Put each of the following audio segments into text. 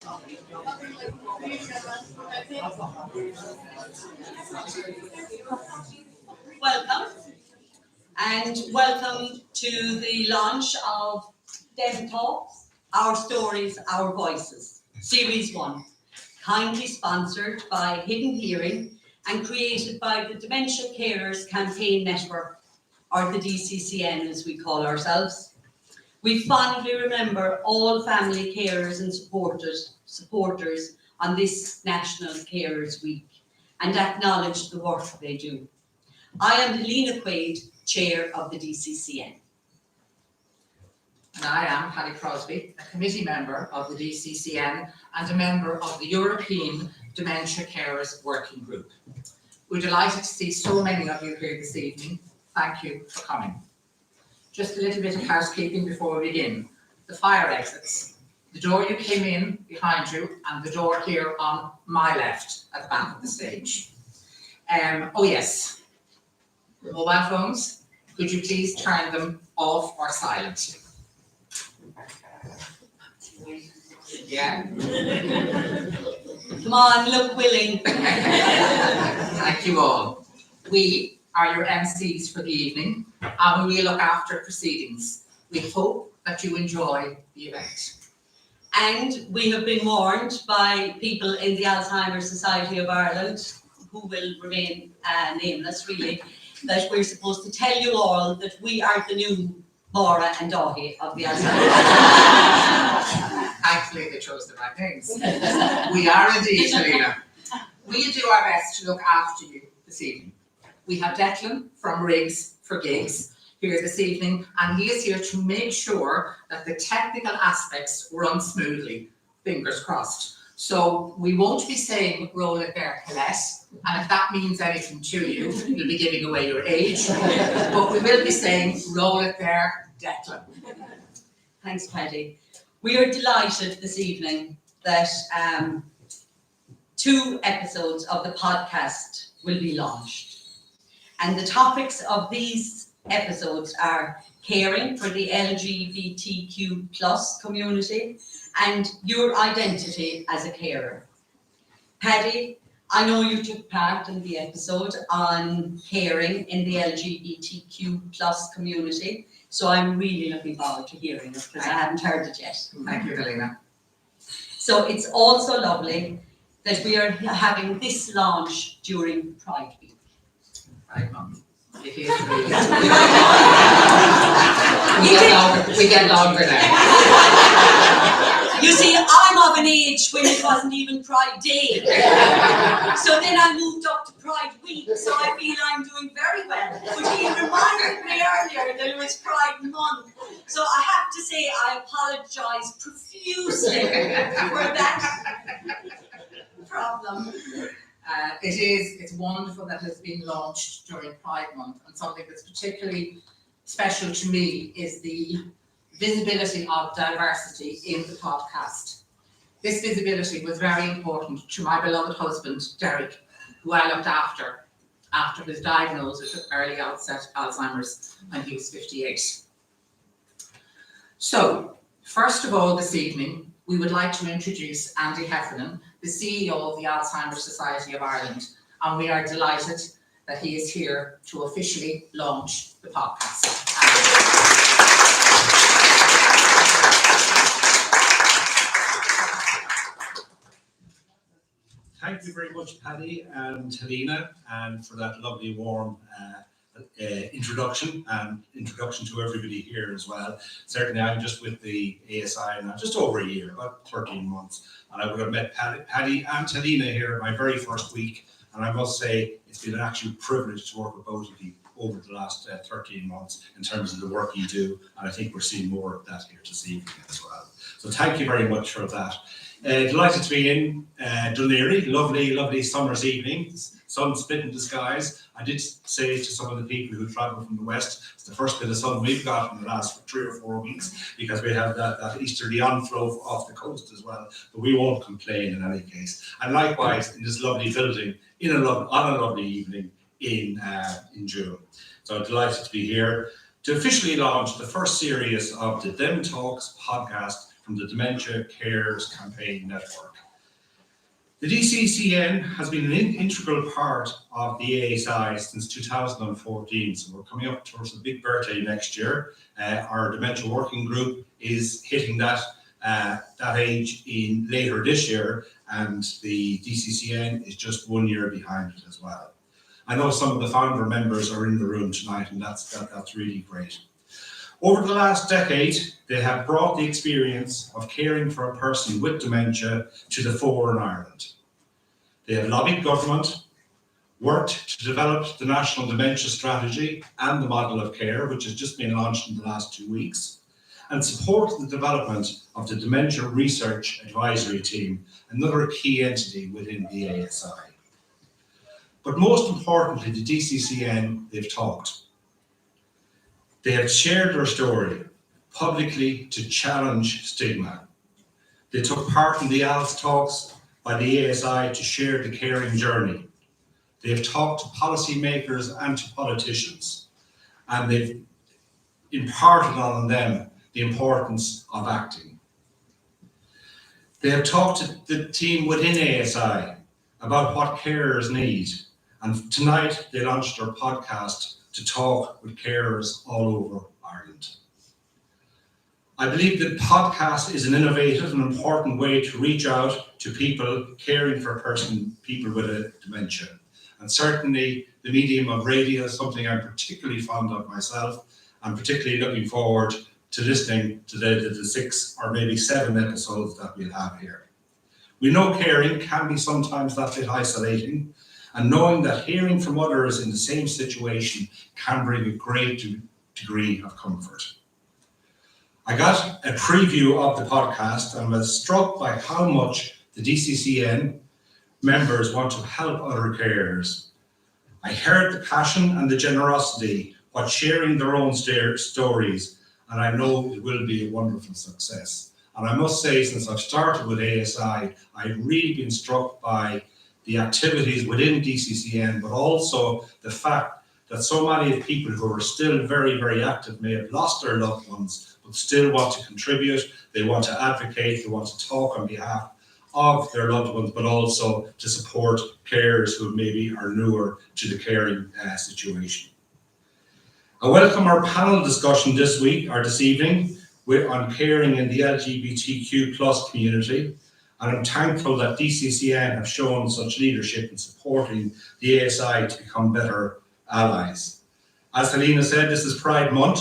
Welcome, and welcome to the launch of DemTalks, Our Stories, Our Voices, Series 1, kindly sponsored by Hidden Hearing and created by the Dementia Carers Campaign Network, or the DCCN as we call ourselves. We fondly remember all family carers and supporters on this National Carers Week and acknowledge the work they do. I am Helena Quaid, Chair of the DCCN. And I am Paddy Crosby, a committee member of the DCCN and a member of the European Dementia Carers Working Group. We're delighted to see so many of you here this evening. Thank you for coming. Just a little bit of housekeeping before we begin. The fire exits. The door you came in behind you and the door here on my left at the back of the stage. Oh yes, mobile phones, could you please turn them off or silent? Yeah. Come on, look willing. Thank you all. We are your MCs for the evening and we will look after proceedings. We hope that you enjoy the event. And we have been warned by people in the Alzheimer Society of Ireland, who will remain nameless really, that we're supposed to tell you all that we are the new Maura and Dahi of the Alzheimer Society. Thankfully they chose the right names. We are indeed, Helena. We'll do our best to look after you this evening. We have Declan from Rigs for Gigs here this evening, and he is here to make sure that the technical aspects run smoothly, fingers crossed. So we won't be saying roll it there, Colette, and if that means anything to you, you'll be giving away your age, but we will be saying roll it there, Declan. Thanks, Paddy. We are delighted this evening that 2 episodes of the podcast will be launched. And the topics of these episodes are caring for the LGBTQ plus community and your identity as a carer. Paddy, I know you took part in the episode on caring in the LGBTQ plus community, so I'm really looking forward to hearing it because I haven't heard it yet. Thank you, Helena. So it's also lovely that we are having this launch during Pride Week. Right, Mum. It is really. we get longer now. You see, I'm of an age when it wasn't even Pride Day. So then I moved up to Pride Week, so I feel I'm doing very well. But he reminded me earlier that it was Pride Month. So I have to say I apologise profusely for that problem. It's wonderful that it's been launched during Pride Month, and something that's particularly special to me is the visibility of diversity in the podcast. This visibility was very important to my beloved husband, Derek, who I looked after his diagnosis of early onset Alzheimer's when he was 58. So, first of all this evening, we would like to introduce Andy Heffernan, the CEO of the Alzheimer Society of Ireland, and we are delighted that he is here to officially launch the podcast. Thank you very much, Paddy and Helena, and for that lovely warm introduction to everybody here as well. Certainly I'm just with the ASI now just over a year, about 13 months, and I would have met Paddy and Helena here my very first week, and I must say it's been an actual privilege to work with both of you over the last 13 months in terms of the work you do, and I think we're seeing more of that here this evening as well. So thank you very much for that. Delighted to be in Dunleary, lovely summer's evening, sun splitting the skies. I did say to some of the people who travel from the west, it's the first bit of sun we've got in the last 3 or 4 weeks, because we have that easterly onflow off the coast as well, but we won't complain in any case. And likewise in this lovely building on a lovely evening in June. So I'm delighted to be here to officially launch the first series of the DemTalks Podcast, from the Dementia Carers Campaign Network. The DCCN has been an integral part of the ASI since 2014, so we're coming up towards a big birthday next year. Our Dementia Working Group is hitting that age in later this year, and the DCCN is just 1 year behind it as well. I know some of the founder members are in the room tonight, and that's really great. Over the last decade, they have brought the experience of caring for a person with dementia to the fore in Ireland. They have lobbied government, worked to develop the National Dementia Strategy and the Model of Care, which has just been launched in the last 2 weeks, and supported the development of the Dementia Research Advisory Team, another key entity within the ASI. But most importantly, the DCCN, they've talked. They have shared their story publicly to challenge stigma. They took part in the ALS talks by the ASI to share the caring journey. They have talked to policymakers and to politicians, and they've imparted on them the importance of acting. They have talked to the team within ASI about what carers need, and tonight they launched their podcast to talk with carers all over Ireland. I believe that podcast is an innovative and important way to reach out to people caring for people with a dementia. And certainly the medium of radio is something I'm particularly fond of myself. I'm particularly looking forward to listening to the 6 or maybe 7 episodes that we'll have here. We know caring can be sometimes that bit isolating, and knowing that hearing from others in the same situation can bring a great degree of comfort. I got a preview of the podcast and was struck by how much the DCCN members want to help other carers. I heard the passion and the generosity while sharing their own stories, and I know it will be a wonderful success. And I must say, since I've started with ASI, I've really been struck by the activities within DCCN, but also the fact that so many people who are still very, very active may have lost their loved ones, but still want to contribute, they want to advocate, they want to talk on behalf of their loved ones, but also to support carers who maybe are newer to the caring situation. I welcome our panel discussion this evening on caring in the LGBTQ+ community. And I'm thankful that DCCN have shown such leadership in supporting the ASI to become better allies. As Helena said, this is Pride Month,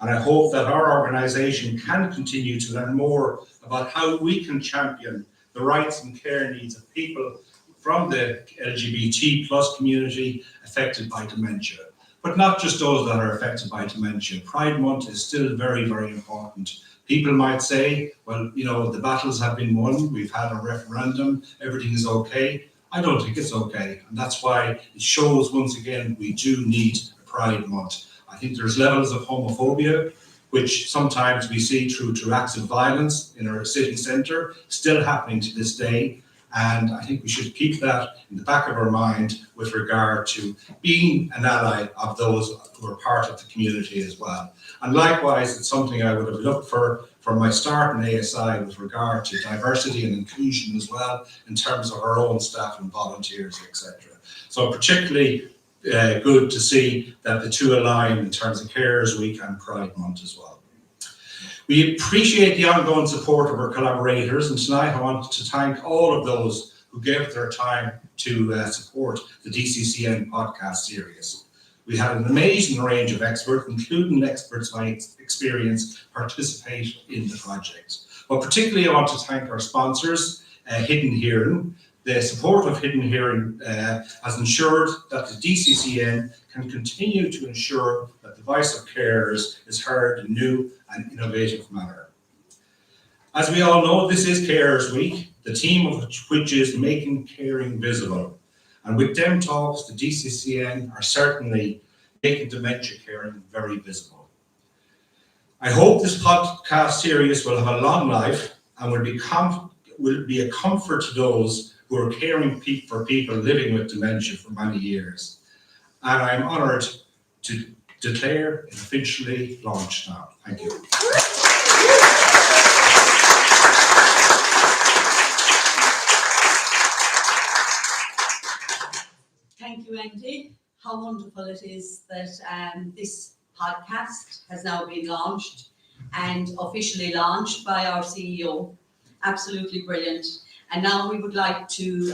and I hope that our organisation can continue to learn more about how we can champion the rights and care needs of people from the LGBT+ community affected by dementia. But not just those that are affected by dementia. Pride Month is still very, very important. People might say, well, you know, the battles have been won, we've had a referendum, everything is okay. I don't think it's okay. And that's why it shows once again, we do need a Pride Month. I think there's levels of homophobia, which sometimes we see through acts of violence in our city centre, still happening to this day. And I think we should keep that in the back of our mind with regard to being an ally of those who are part of the community as well. And likewise, it's something I would have looked for from my start in ASI with regard to diversity and inclusion as well, in terms of our own staff and volunteers, etc. So particularly good to see that the two align in terms of Carers Week and Pride Month as well. We appreciate the ongoing support of our collaborators, and tonight I want to thank all of those who gave their time to support the DCCN podcast series. We had an amazing range of experts, including experts by experience, participate in the project. But particularly I want to thank our sponsors, Hidden Hearing. The support of Hidden Hearing has ensured that the DCCN can continue to ensure that the voice of carers is heard in a new and innovative manner. As we all know, this is Carers Week, the theme of which is making caring visible. And with DemTalks, the DCCN are certainly making dementia caring very visible. I hope this podcast series will have a long life and will be a comfort to those who are caring for people living with dementia for many years. And I'm honoured to declare it officially launched now. Thank you. how wonderful it is that this podcast has now been launched and officially launched by our CEO. Absolutely brilliant. And now we would like to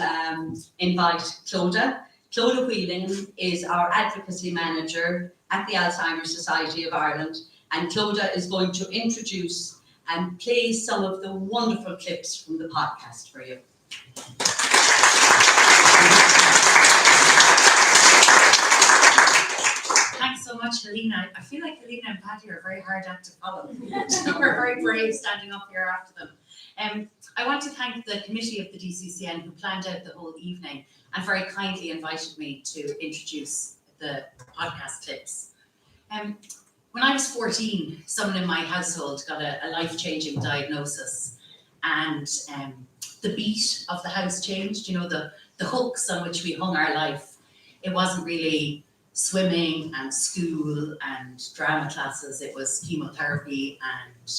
invite Clodagh. Clodagh Wheeling is our advocacy manager at the Alzheimer Society of Ireland, and Clodagh is going to introduce and play some of the wonderful clips from the podcast for you. Thanks so much, Helena. I feel like Helena and Patty are a very hard act to follow. We're very brave standing up here after them. I want to thank the committee of the DCCN who planned out the whole evening and very kindly invited me to introduce the podcast clips. When I was 14, someone in my household got a life-changing diagnosis, and the beat of the house changed. You know, the hooks on which we hung our life. It wasn't really swimming and school and drama classes. It was chemotherapy and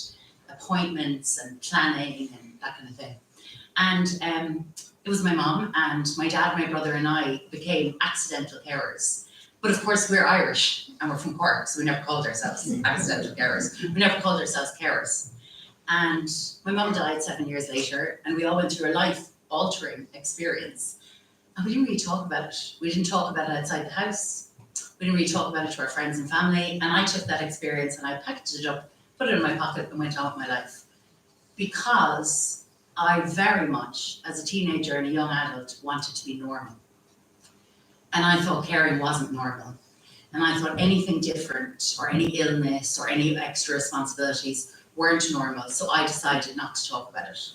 appointments and planning and that kind of thing. And it was my mom and my dad, my brother and I became accidental carers. But of course we're Irish and we're from Cork, so we never called ourselves accidental carers. We never called ourselves carers. And my mum died 7 years later, and we all went through a life-altering experience. And we didn't really talk about it. We didn't talk about it outside the house. We didn't really talk about it to our friends and family. And I took that experience and I packaged it up, put it in my pocket and went on with my life. Because I very much, as a teenager and a young adult, wanted to be normal. And I thought caring wasn't normal. And I thought anything different or any illness or any extra responsibilities weren't normal. So I decided not to talk about it.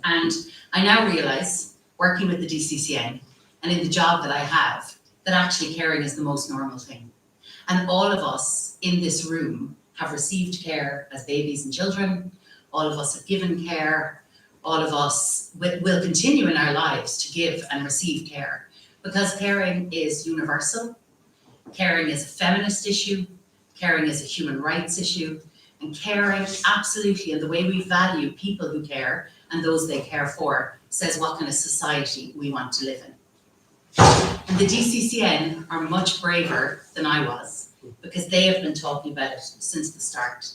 And I now realize, working with the DCCN and in the job that I have, that actually caring is the most normal thing. And all of us in this room have received care as babies and children. All of us have given care. All of us will continue in our lives to give and receive care, because caring is universal. Caring is a feminist issue. Caring is a human rights issue. And caring, absolutely, and the way we value people who care and those they care for says what kind of society we want to live in. And the DCCN are much braver than I was, because they have been talking about it since the start.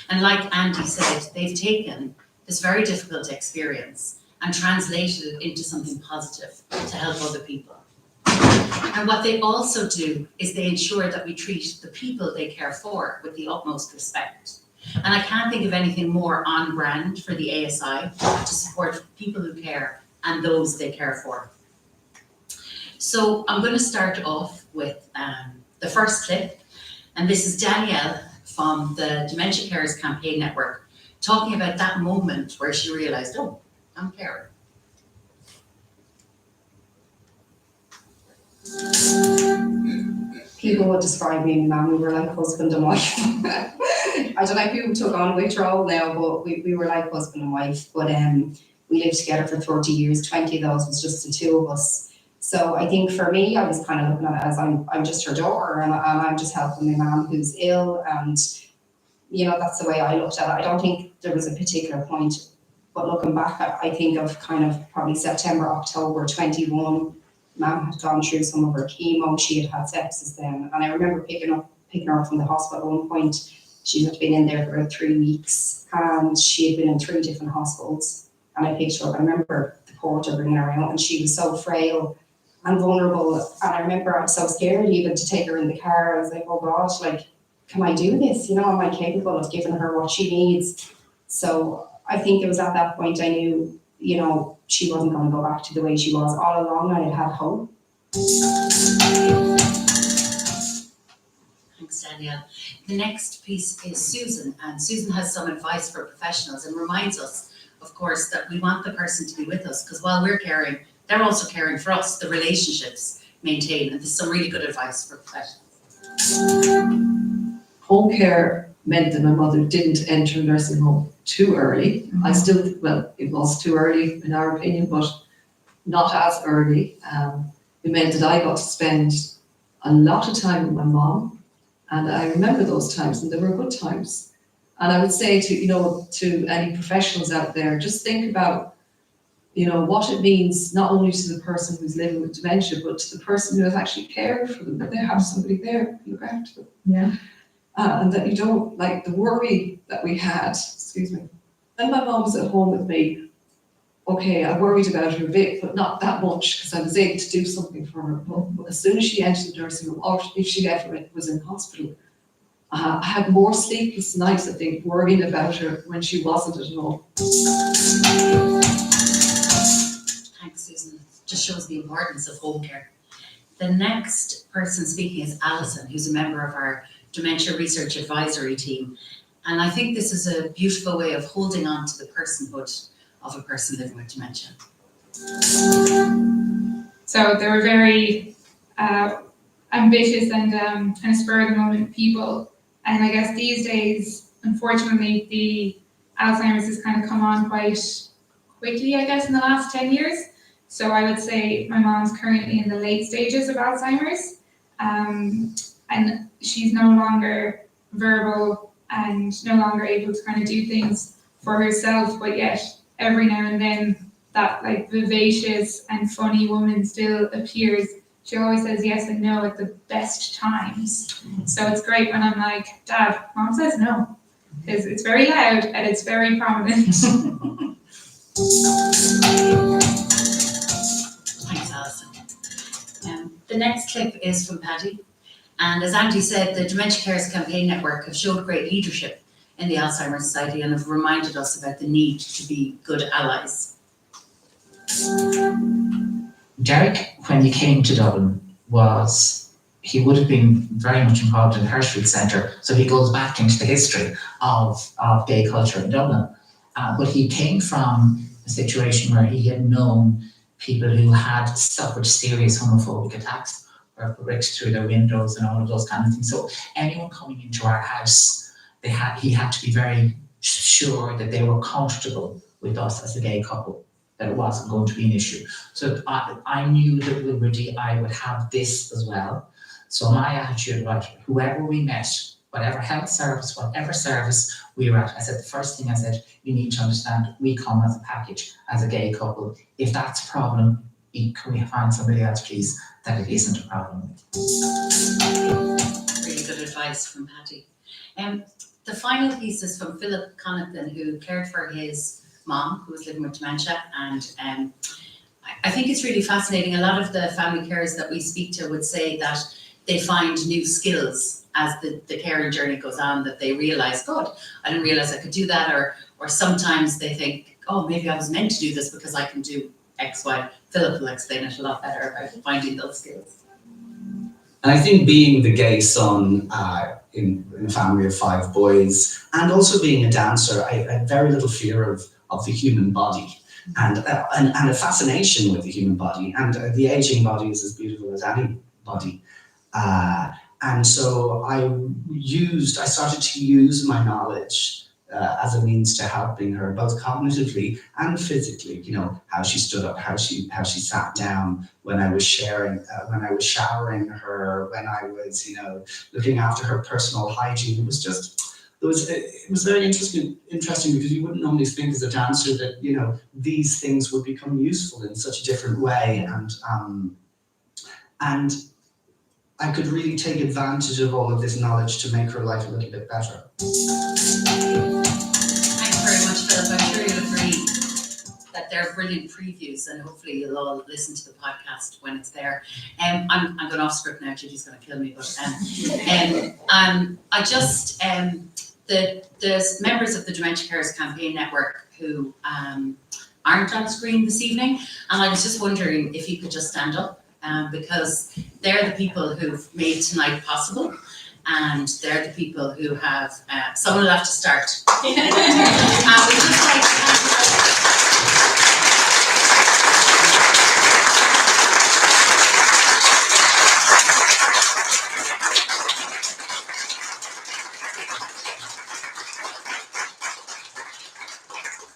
And like Andy said, they've taken this very difficult experience and translated it into something positive to help other people. And what they also do is they ensure that we treat the people they care for with the utmost respect. And I can't think of anything more on brand for the ASI to support people who care and those they care for. So I'm going to start off with the first clip, and this is Danielle from the Dementia Carers Campaign Network talking about that moment where she realised, oh, I'm a carer. People would describe me and my mum, we were like husband and wife. I don't know if people took on which role now, but we were like husband and wife. But we lived together for 30 years, 20 of those was just the two of us. So I think for me, I was kind of looking at it as I'm just her daughter, and I'm just helping my mum who's ill, and you know, that's the way I looked at it. I don't think there was a particular point, but looking back, I think of kind of probably September, October 21, Mum had gone through some of her chemo. She had sepsis then, and I remember picking her up from the hospital at one point. She had been in there for about 3 weeks, and she had been in 3 different hospitals. And I picked her up. I remember the porter bringing her out, and she was so frail and vulnerable. And I remember I was so scared even to take her in the car. I was like, oh gosh, like, can I do this? You know, am I capable of giving her what she needs? So I think it was at that point I knew, you know, she wasn't going to go back to the way she was. All along I had hope. Thanks, Danielle. The next piece is Susan, and Susan has some advice for professionals and reminds us, of course, that we want the person to be with us, because while we're caring, they're also caring for us, the relationships maintain, and there's some really good advice for professionals. Home care meant that my mother didn't enter nursing home too early. It was too early in our opinion, but not as early. It meant that I got to spend a lot of time with my mom, and I remember those times, and they were good times. And I would say to any professionals out there, just think about you know, what it means not only to the person who's living with dementia, but to the person who has actually cared for them, that they have somebody there to look after them. Yeah. And that you don't, like the worry that we had, excuse me, when my mom was at home with me, okay, I worried about her a bit, but not that much because I was able to do something for her. But as soon as she entered the nursing home, or if she ever was in hospital, I had more sleepless nights, I think, worrying about her when she wasn't at home. Thanks, Susan. Just shows the importance of home care. The next person speaking is Alison, who's a member of our Dementia Research Advisory Team. And I think this is a beautiful way of holding on to the personhood of a person living with dementia. So they were very ambitious and kind of spur of the moment people. And I guess these days, unfortunately, the Alzheimer's has kind of come on quite quickly, I guess, in the last 10 years. So I would say my mom's currently in the late stages of Alzheimer's. And she's no longer verbal and no longer able to kind of do things for herself, but yet every now and then that like vivacious and funny woman still appears. She always says yes and no at the best times. So it's great when I'm like, Dad, Mom says no, because it's very loud and it's very prominent. Thanks, Alison. The next clip is from Paddy. And as Andy said, the Dementia Carers Campaign Network have showed great leadership in the Alzheimer Society and have reminded us about the need to be good allies. Derek, when he came to Dublin, he would have been very much involved in the Hirschfield Centre, so he goes back into the history of gay culture in Dublin. But he came from a situation where he had known people who had suffered serious homophobic attacks, or bricks through their windows and all of those kind of things. So anyone coming into our house, he had to be very sure that they were comfortable with us as a gay couple, that it wasn't going to be an issue. So I knew that I would have this as well. So my attitude was, whoever we met, whatever health service, whatever service we were at, I said, the first thing I said, you need to understand, we come as a package, as a gay couple. If that's a problem, can we find somebody else, please, that it isn't a problem? Really good advice from Patty. The final piece is from Philip Connaughton, who cared for his mom, who was living with dementia. And I think it's really fascinating. A lot of the family carers that we speak to would say that they find new skills as the caring journey goes on, that they realise, God, I didn't realise I could do that. Or sometimes they think, oh, maybe I was meant to do this because I can do X, Y. Philip will explain it a lot better about finding those skills. And I think being the gay son in a family of 5 boys, and also being a dancer, I had very little fear of the human body and a fascination with the human body. And the aging body is as beautiful as any body. And so I started to use my knowledge as a means to helping her, both cognitively and physically. You know, how she stood up, how she sat down when I was showering her, when I was, you know, looking after her personal hygiene. It was very interesting because you wouldn't normally think as a dancer that, you know, these things would become useful in such a different way, and I could really take advantage of all of this knowledge to make her life a little bit better. Thanks very much, Philip. I'm sure you'll agree that they're brilliant previews, and hopefully you'll all listen to the podcast when it's there. I'm going off script now. Judy's going to kill me, but the members of the Dementia Carers Campaign Network who aren't on screen this evening, and I was just wondering if you could just stand up. Because they're the people who've made tonight possible, and they're the people who have, someone will have to start. We'd just like to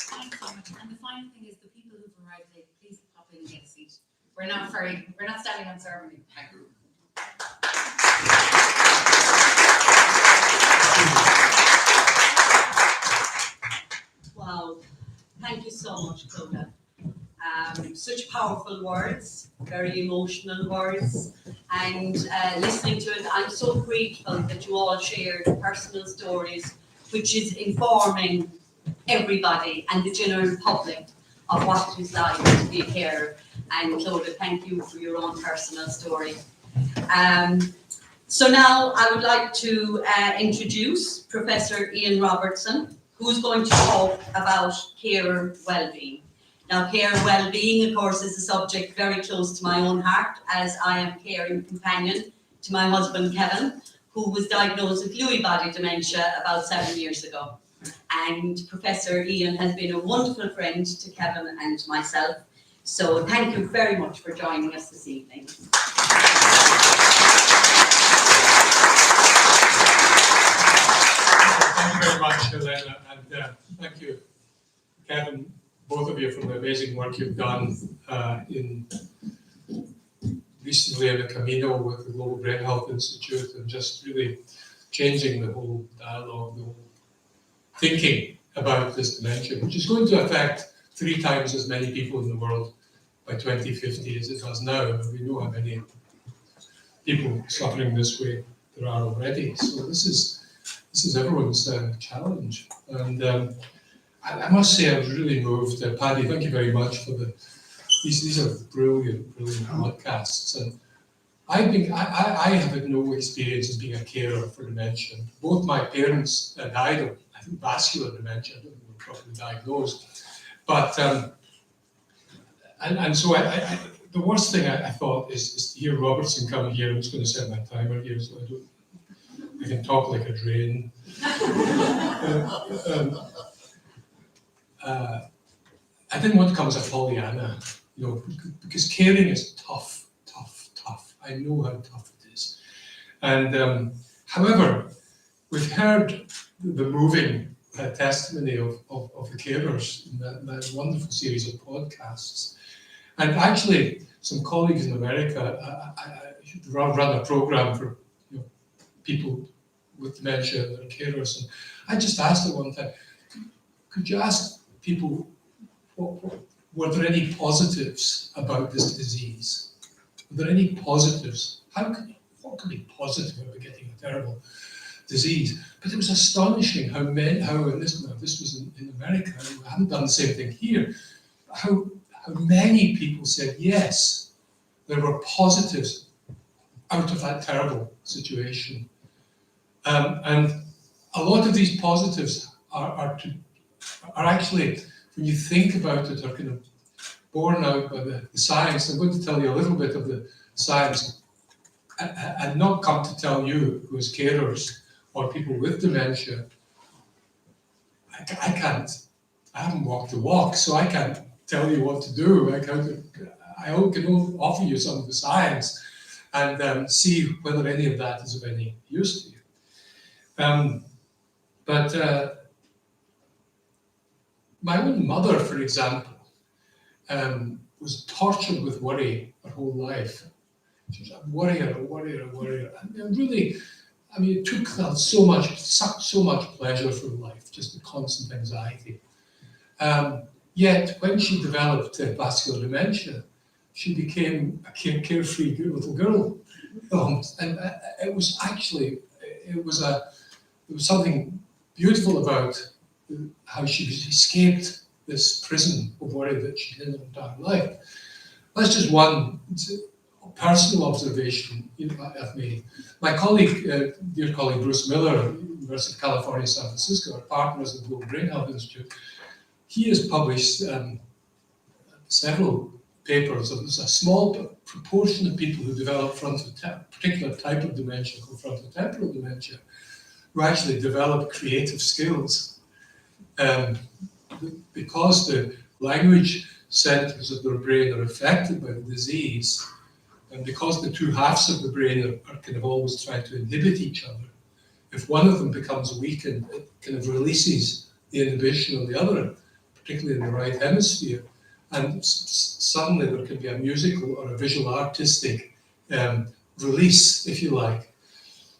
Thanks so much. And the final thing is the people who've arrived late, please pop in and get a seat. We're not standing on ceremony. Wow, thank you so much, Clodagh. Such powerful words, very emotional words, and listening to it, I'm so grateful that you all shared personal stories, which is informing everybody and the general public of what it is like to be a carer. And Clodagh, thank you for your own personal story. So now I would like to introduce Professor Ian Robertson, who's going to talk about carer wellbeing. Now, carer wellbeing, of course, is a subject very close to my own heart, as I am caring companion to my husband, Kevin, who was diagnosed with Lewy body dementia about 7 years ago. And Professor Ian has been a wonderful friend to Kevin and myself. So thank you very much for joining us this evening. Thank you very much, Helena, and thank you, Kevin, both of you, for the amazing work you've done recently in the Camino with the Global Brain Health Institute, and just really changing the whole dialogue, the whole thinking about this dementia, which is going to affect 3 times as many people in the world by 2050 as it does now. And we know how many people suffering this way there are already. So this is everyone's challenge. And I must say I was really moved. Paddy, thank you very much for these are brilliant podcasts. And I have had no experience as being a carer for dementia. Both my parents died of, I think, vascular dementia. I don't think they were properly diagnosed. But and so the worst thing I thought is to hear Robertson come here. I'm just going to set my timer here so I can talk like a drain. I didn't want to come as a Pollyanna, because caring is tough. I know how tough it is. And however, we've heard the moving testimony of the carers in that wonderful series of podcasts. And actually, some colleagues in America run a program for people with dementia that are carers. And I just asked her one time, could you ask people, were there any positives about this disease? Were there any positives? What could be positive about getting a terrible disease? But it was astonishing how this was in America, and I haven't done the same thing here, how many people said yes, there were positives out of that terrible situation. And a lot of these positives are actually, when you think about it, are kind of borne out by the science. I'm going to tell you a little bit of the science, and not come to tell you, who is carers or people with dementia. I haven't walked the walk, so I can't tell you what to do. I can only offer you some of the science and see whether any of that is of any use to you. But my own mother, for example, was tortured with worry her whole life. She was a worrier. And really, it took her sucked so much pleasure from life, just the constant anxiety. Yet, when she developed vascular dementia, she became a carefree little girl. And it was something beautiful about how she escaped this prison of worry that she did her entire life. That's just one personal observation I've made. My colleague, dear colleague Bruce Miller, University of California, San Francisco, our partners at the Global Brain Health Institute, he has published several papers. There's a small proportion of people who develop particular type of dementia, called frontotemporal dementia, who actually develop creative skills. Because the language centers of their brain are affected by the disease, and because the two halves of the brain are kind of always trying to inhibit each other, if one of them becomes weakened, it kind of releases the inhibition on the other, particularly in the right hemisphere, and suddenly there can be a musical or a visual artistic release, if you like.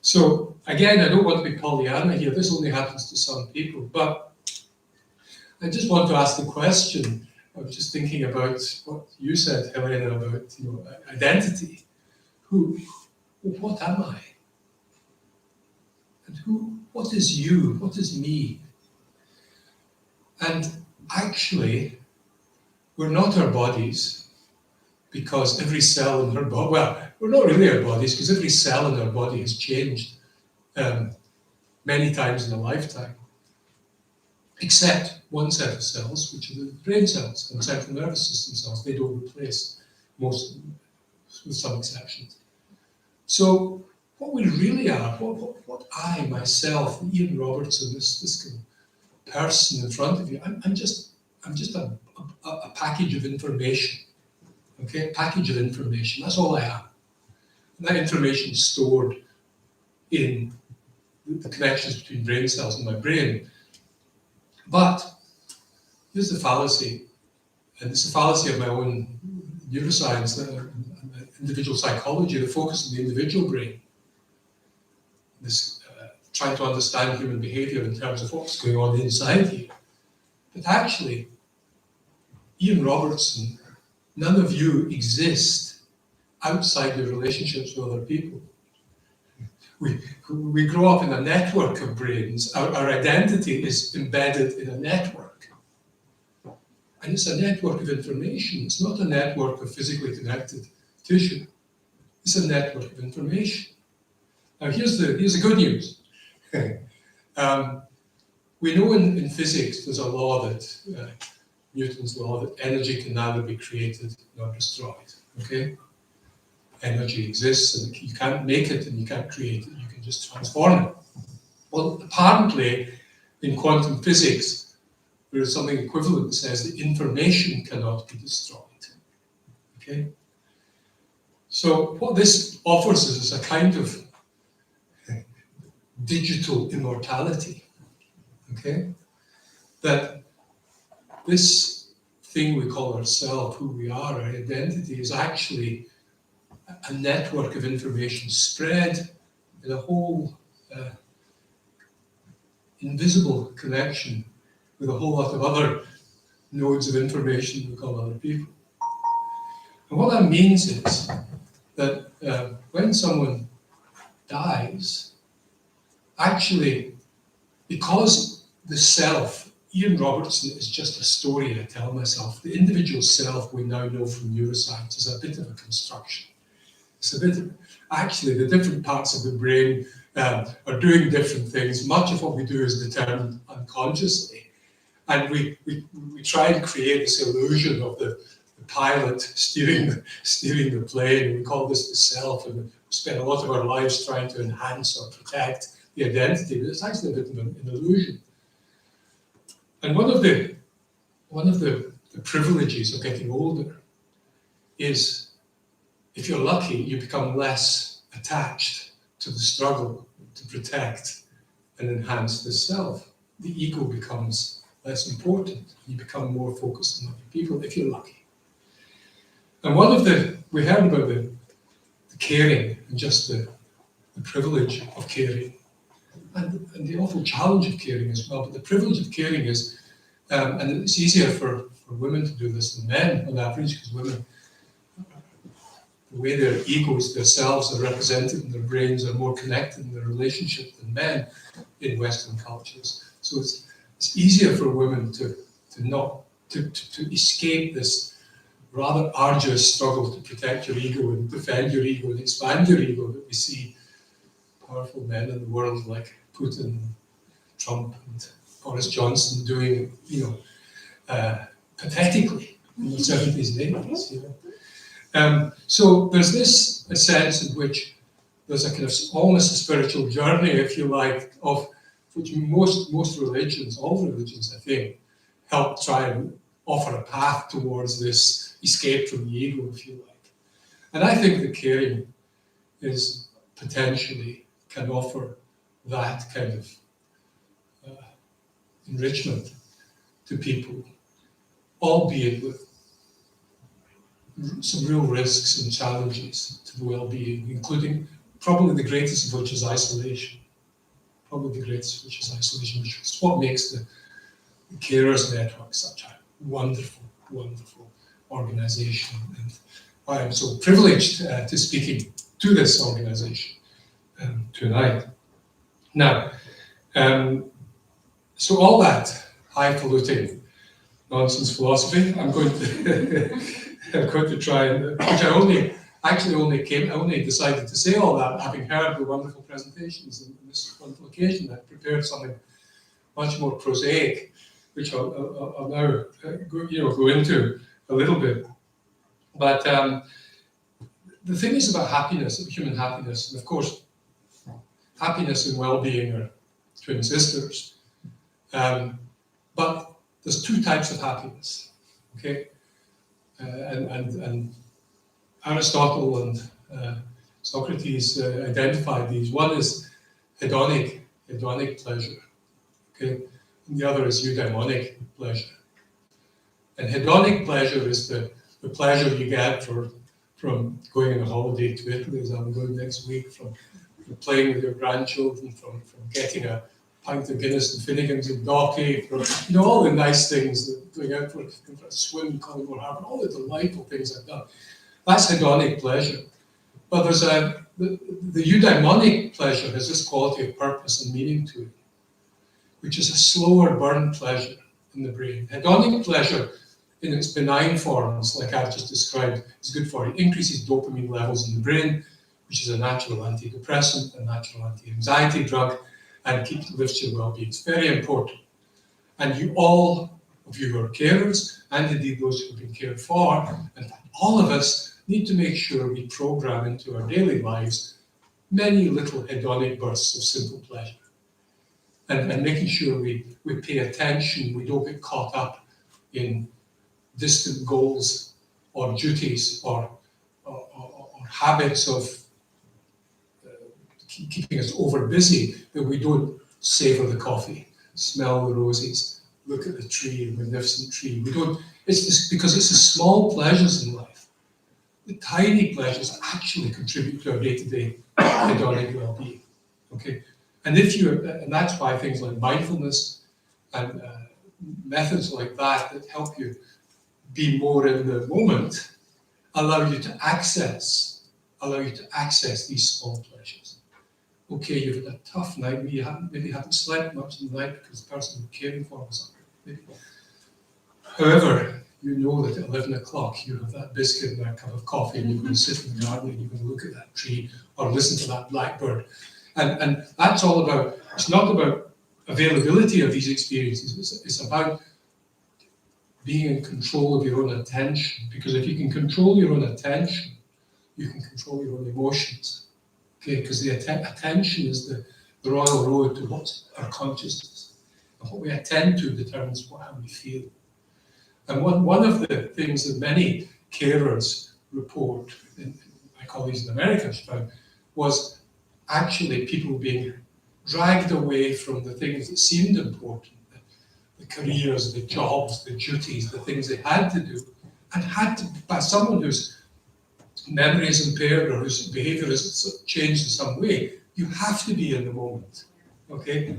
So again, I don't want to be Pollyanna here, this only happens to some people, but I just want to ask the question, I was just thinking about what you said, Helena, about identity. What am I? And what is you? What is me? And actually, we're not our bodies, because every cell in our body, well, we're not really our bodies, because every cell in our body has changed many times in a lifetime, except one set of cells, which are the brain cells and central nervous system cells. They don't replace most, with some exceptions. So what we really are, what I, myself, Ian Robertson, this kind of person in front of you, I'm just a package of information, okay? Package of information, that's all I am. And that information is stored in the connections between brain cells in my brain. But here's the fallacy, and it's a fallacy of my own neuroscience, individual psychology, the focus on the individual brain. This trying to understand human behavior in terms of what's going on inside you. But actually, Ian Robertson, none of you exist outside your relationships with other people. We grow up in a network of brains. Our identity is embedded in a network. And it's a network of information. It's not a network of physically connected tissue. It's a network of information. Now here's the good news. We know in physics there's a law that, Newton's law, that energy can neither be created nor destroyed, okay? Energy exists and you can't make it and you can't create it, you can just transform it. Well, apparently in quantum physics, there is something equivalent that says that information cannot be destroyed, okay? So what this offers us is a kind of digital immortality, okay? That this thing we call ourselves, who we are, our identity, is actually a network of information spread in a whole invisible connection with a whole lot of other nodes of information we call other people. And what that means is that when someone dies, actually, because the self, Ian Robertson, is just a story I tell myself. The individual self we now know from neuroscience is a bit of a construction. It's a bit of, actually, the different parts of the brain are doing different things. Much of what we do is determined unconsciously. And we try and create this illusion of the pilot steering the plane, and we call this the self, and we spend a lot of our lives trying to enhance or protect the identity, but it's actually a bit of an illusion. And one of the privileges of getting older is, if you're lucky, you become less attached to the struggle to protect and enhance the self. The ego becomes less important. You become more focused on other people, if you're lucky. And we heard about the caring and just the privilege of caring. And the awful challenge of caring as well. But the privilege of caring is, and it's easier for women to do this than men on average, because women, the way their egos, their selves are represented in their brains, are more connected in their relationship than men in Western cultures. So it's easier for women to escape this rather arduous struggle to protect your ego and defend your ego and expand your ego that we see powerful men in the world like Putin, Trump, and Boris Johnson doing, pathetically in the 70s and 80s. So there's this a sense in which there's a kind of almost a spiritual journey, if you like, of which most religions, all religions, I think, help try and offer a path towards this escape from the ego, if you like. And I think that caring is potentially can offer that kind of enrichment to people, albeit with some real risks and challenges to the well-being, including probably the greatest of which is isolation. Probably the greatest of which is isolation, which is what makes the Carers Network such a wonderful wonderful organisation. And I am so privileged to speaking to this organisation tonight. Now, so all that highfalutin nonsense philosophy, I'm going to try and, which I only decided to say all that having heard the wonderful presentations on this wonderful occasion. I prepared something much more prosaic, which I'll now go into a little bit. But the thing is about happiness, human happiness, and of course, happiness and well-being are twin sisters. But there's two types of happiness, okay? And Aristotle and Socrates identified these. One is hedonic pleasure, okay? And the other is eudaimonic pleasure. And hedonic pleasure is the pleasure you get from going on a holiday to Italy, as I'm going next week, from playing with your grandchildren, from getting a pint of Guinness and Finnegan's and Docky, from all the nice things, going out for a swim, Collingwood Harbour, all the delightful things I've done. That's hedonic pleasure. But there's the eudaimonic pleasure has this quality of purpose and meaning to it, which is a slower burn pleasure in the brain. Hedonic pleasure, in its benign forms, like I've just described, is good for it. It increases dopamine levels in the brain, which is a natural antidepressant, a natural anti-anxiety drug, and lifts your well-being. It's very important. And all of you who are carers, and indeed those who have been cared for, and all of us need to make sure we program into our daily lives many little hedonic bursts of simple pleasure. And making sure we pay attention, we don't get caught up in distant goals or duties or habits of keeping us over busy, that we don't savor the coffee, smell the roses, look at the tree, the magnificent tree. We don't. It's just because it's the small pleasures in life, the tiny pleasures actually contribute to our day-to-day hedonic well-being. Okay, and that's why things like mindfulness and methods like that help you be more in the moment allow you to access these small pleasures. Okay, you've had a tough night, maybe haven't slept much in the night because the person you're caring for was hungry. However, you know that at 11 o'clock you have that biscuit and that cup of coffee and you're going to sit in the garden and you're going to look at that tree or listen to that blackbird. And that's all about, it's not about availability of these experiences, it's about being in control of your own attention. Because if you can control your own attention, you can control your own emotions. Okay, because the attention is the royal road to what's our consciousness. And what we attend to determines how we feel. And one of the things that many carers report, my colleagues in America found, was actually people being dragged away from the things that seemed important, the careers, the jobs, the duties, the things they had to do, and had to, by someone whose memory is impaired or whose behavior has changed in some way, you have to be in the moment, okay?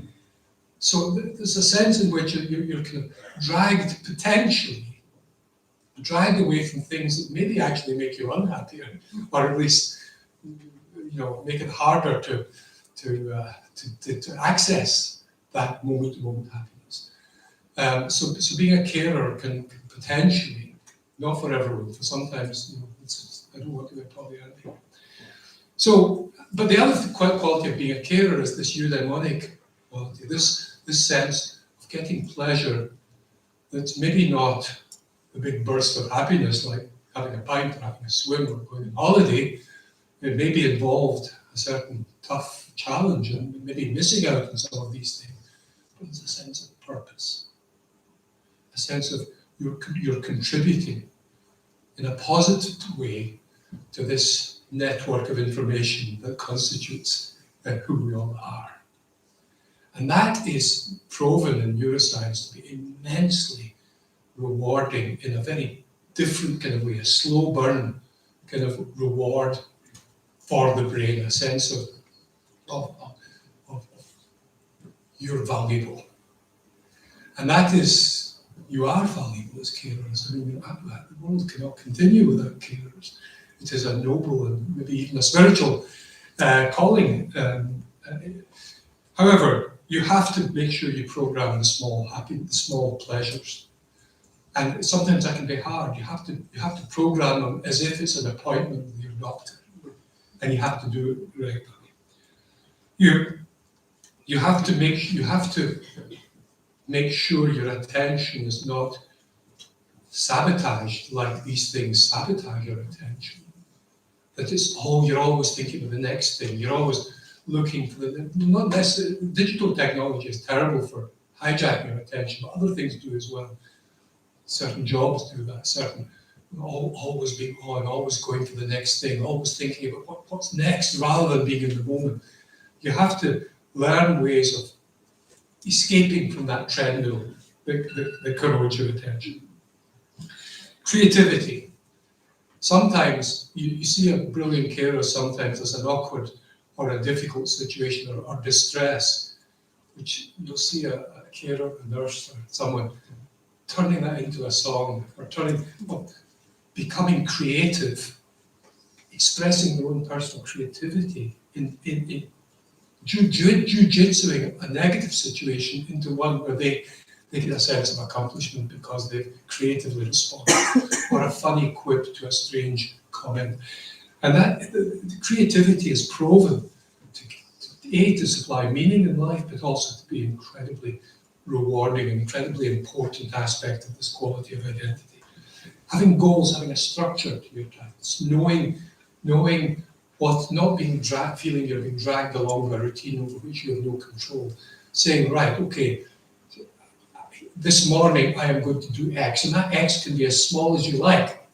So there's a sense in which you're kind of potentially dragged away from things that maybe actually make you unhappier, or at least, make it harder to access that moment-to-moment happiness. So being a carer can potentially, not for everyone, for sometimes, I don't want to get Pollyanna here. So, but the other quality of being a carer is this eudaimonic quality, this sense of getting pleasure that's maybe not a big burst of happiness like having a pint or having a swim or going on holiday. It may be involved a certain tough challenge and maybe missing out on some of these things, but there's a sense of purpose, a sense of you're contributing in a positive way to this network of information that constitutes who we all are. And that is proven in neuroscience to be immensely rewarding in a very different kind of way, a slow burn kind of reward for the brain, a sense of you're valuable. And that is you are valuable as carers. I mean, the world cannot continue without carers. It is a noble and maybe even a spiritual calling. However, you have to make sure you program the small pleasures. And sometimes that can be hard. You have to program them as if it's an appointment with your doctor, and you have to do it regularly. You have to make sure your attention is not sabotaged like these things sabotage your attention. That you're always thinking of the next thing. You're always looking for not necessarily, digital technology is terrible for hijacking your attention, but other things do as well. Certain jobs do that, always being on, always going for the next thing, always thinking about what's next rather than being in the moment. You have to learn ways of escaping from that treadmill that corrodes your attention. Creativity. Sometimes you see a brilliant carer sometimes as an awkward or a difficult situation or distress, which you'll see a carer, a nurse, or someone turning that into a song, or becoming creative, expressing their own personal creativity in jiu-jitsuing a negative situation into one where they get a sense of accomplishment because they've creatively responded, or a funny quip to a strange comment. And that the creativity is proven to supply meaning in life, but also to be incredibly rewarding and incredibly important aspect of this quality of identity. Having goals, having a structure to your tasks, knowing what, not being feeling you're being dragged along by a routine over which you have no control. Saying, right, okay, this morning I am going to do X, and that X can be as small as you like.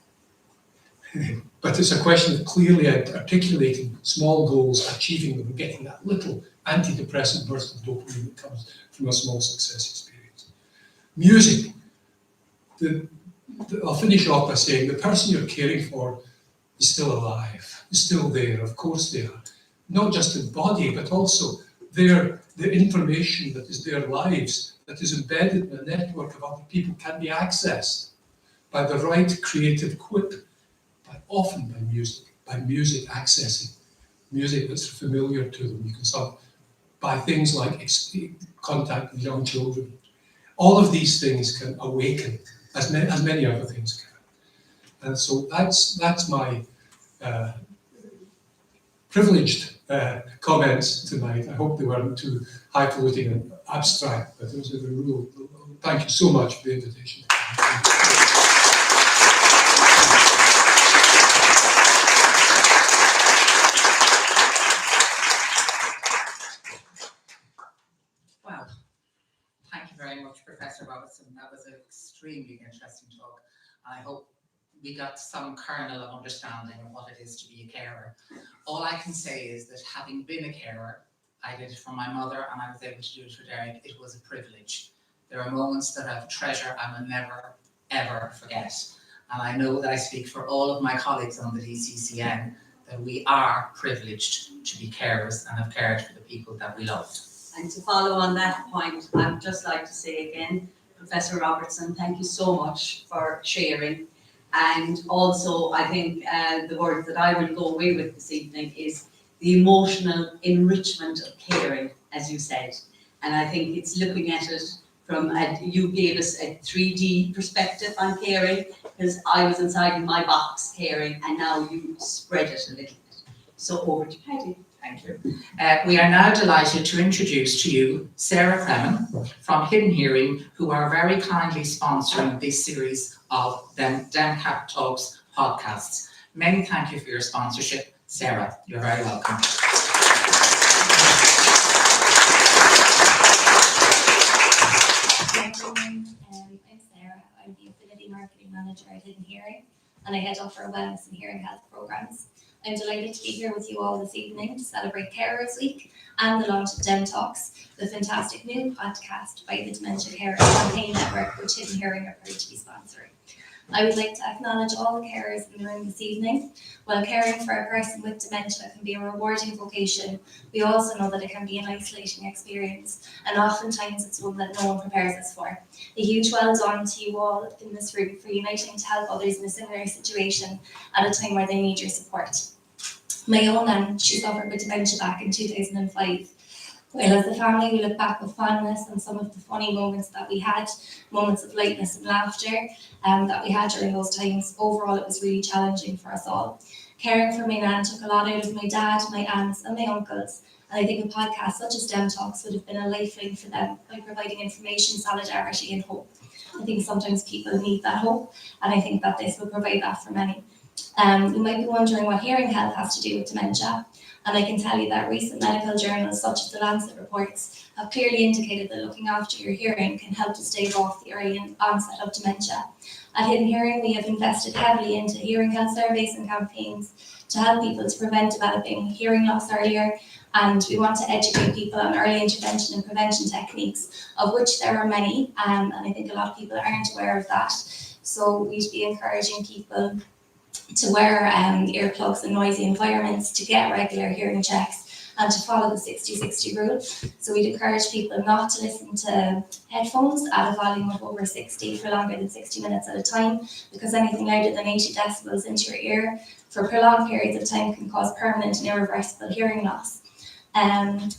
But it's a question of clearly articulating small goals, achieving them, and getting that little antidepressant burst of dopamine that comes from a small success experience. Music. I'll finish off by saying the person you're caring for is still alive, is still there, of course they are. Not just in body, but also the information that is their lives, that is embedded in a network of other people, can be accessed by the right creative quip, but often by music accessing, music that's familiar to them. You can start by things like contact with young children. All of these things can awaken, as many other things can. And so that's my privileged comments tonight. I hope they weren't too highfalutin and abstract, but those are the rule. Thank you so much for the invitation. Well, thank you very much, Professor Robertson. That was an extremely interesting talk. I hope we got some kernel of understanding of what it is to be a carer. All I can say is that having been a carer, I did it for my mother and I was able to do it for Derek. It was a privilege. There are moments that I treasure and will never, ever forget. And I know that I speak for all of my colleagues on the DCCN that we are privileged to be carers and have cared for the people that we love. And to follow on that point, I'd just like to say again, Professor Robertson, thank you so much for sharing. And also, I think the word that I will go away with this evening is the emotional enrichment of caring, as you said. And I think it's looking at it from, you gave us a 3D perspective on caring, because I was inside in my box caring, and now you spread it a little bit. So over to Paddy. Thank you. We are now delighted to introduce to you Sarah Clemen from Hidden Hearing, who are very kindly sponsoring this series of DemTalks podcasts. Many thank you for your sponsorship. Sarah, you're very welcome. Hi everyone, I'm Sarah. I'm the Affinity Marketing Manager at Hidden Hearing, and I head up our wellness and hearing health programs. I'm delighted to be here with you all this evening to celebrate Carers Week and the launch of DemTalks, the fantastic new podcast by the Dementia Carers Campaign Network, which Hidden Hearing are proud to be sponsoring. I would like to acknowledge all the carers in the room this evening. While caring for a person with dementia can be a rewarding vocation, we also know that it can be an isolating experience, and oftentimes it's one that no one prepares us for. A huge well done to you all in this room for uniting to help others in a similar situation at a time where they need your support. My own nan, she suffered with dementia back in 2005. Well, as a family, we look back with fondness on some of the funny moments that we had, moments of lightness and laughter that we had during those times. Overall, it was really challenging for us all. Caring for my nan took a lot out of my dad, my aunts and my uncles, and I think a podcast such as DemTalks would have been a lifeline for them by providing information, solidarity and hope. I think sometimes people need that hope, and I think that this will provide that for many. You might be wondering what hearing health has to do with dementia. And I can tell you that recent medical journals such as the Lancet reports have clearly indicated that looking after your hearing can help to stave off the early onset of dementia. At Hidden Hearing, we have invested heavily into hearing health surveys and campaigns to help people to prevent developing hearing loss earlier, and we want to educate people on early intervention and prevention techniques, of which there are many, and I think a lot of people aren't aware of that. So we'd be encouraging people to wear earplugs in noisy environments, to get regular hearing checks, and to follow the 60-60 rule. So we'd encourage people not to listen to headphones at a volume of over 60 for longer than 60 minutes at a time, because anything louder than 80 decibels into your ear for prolonged periods of time can cause permanent and irreversible hearing loss. I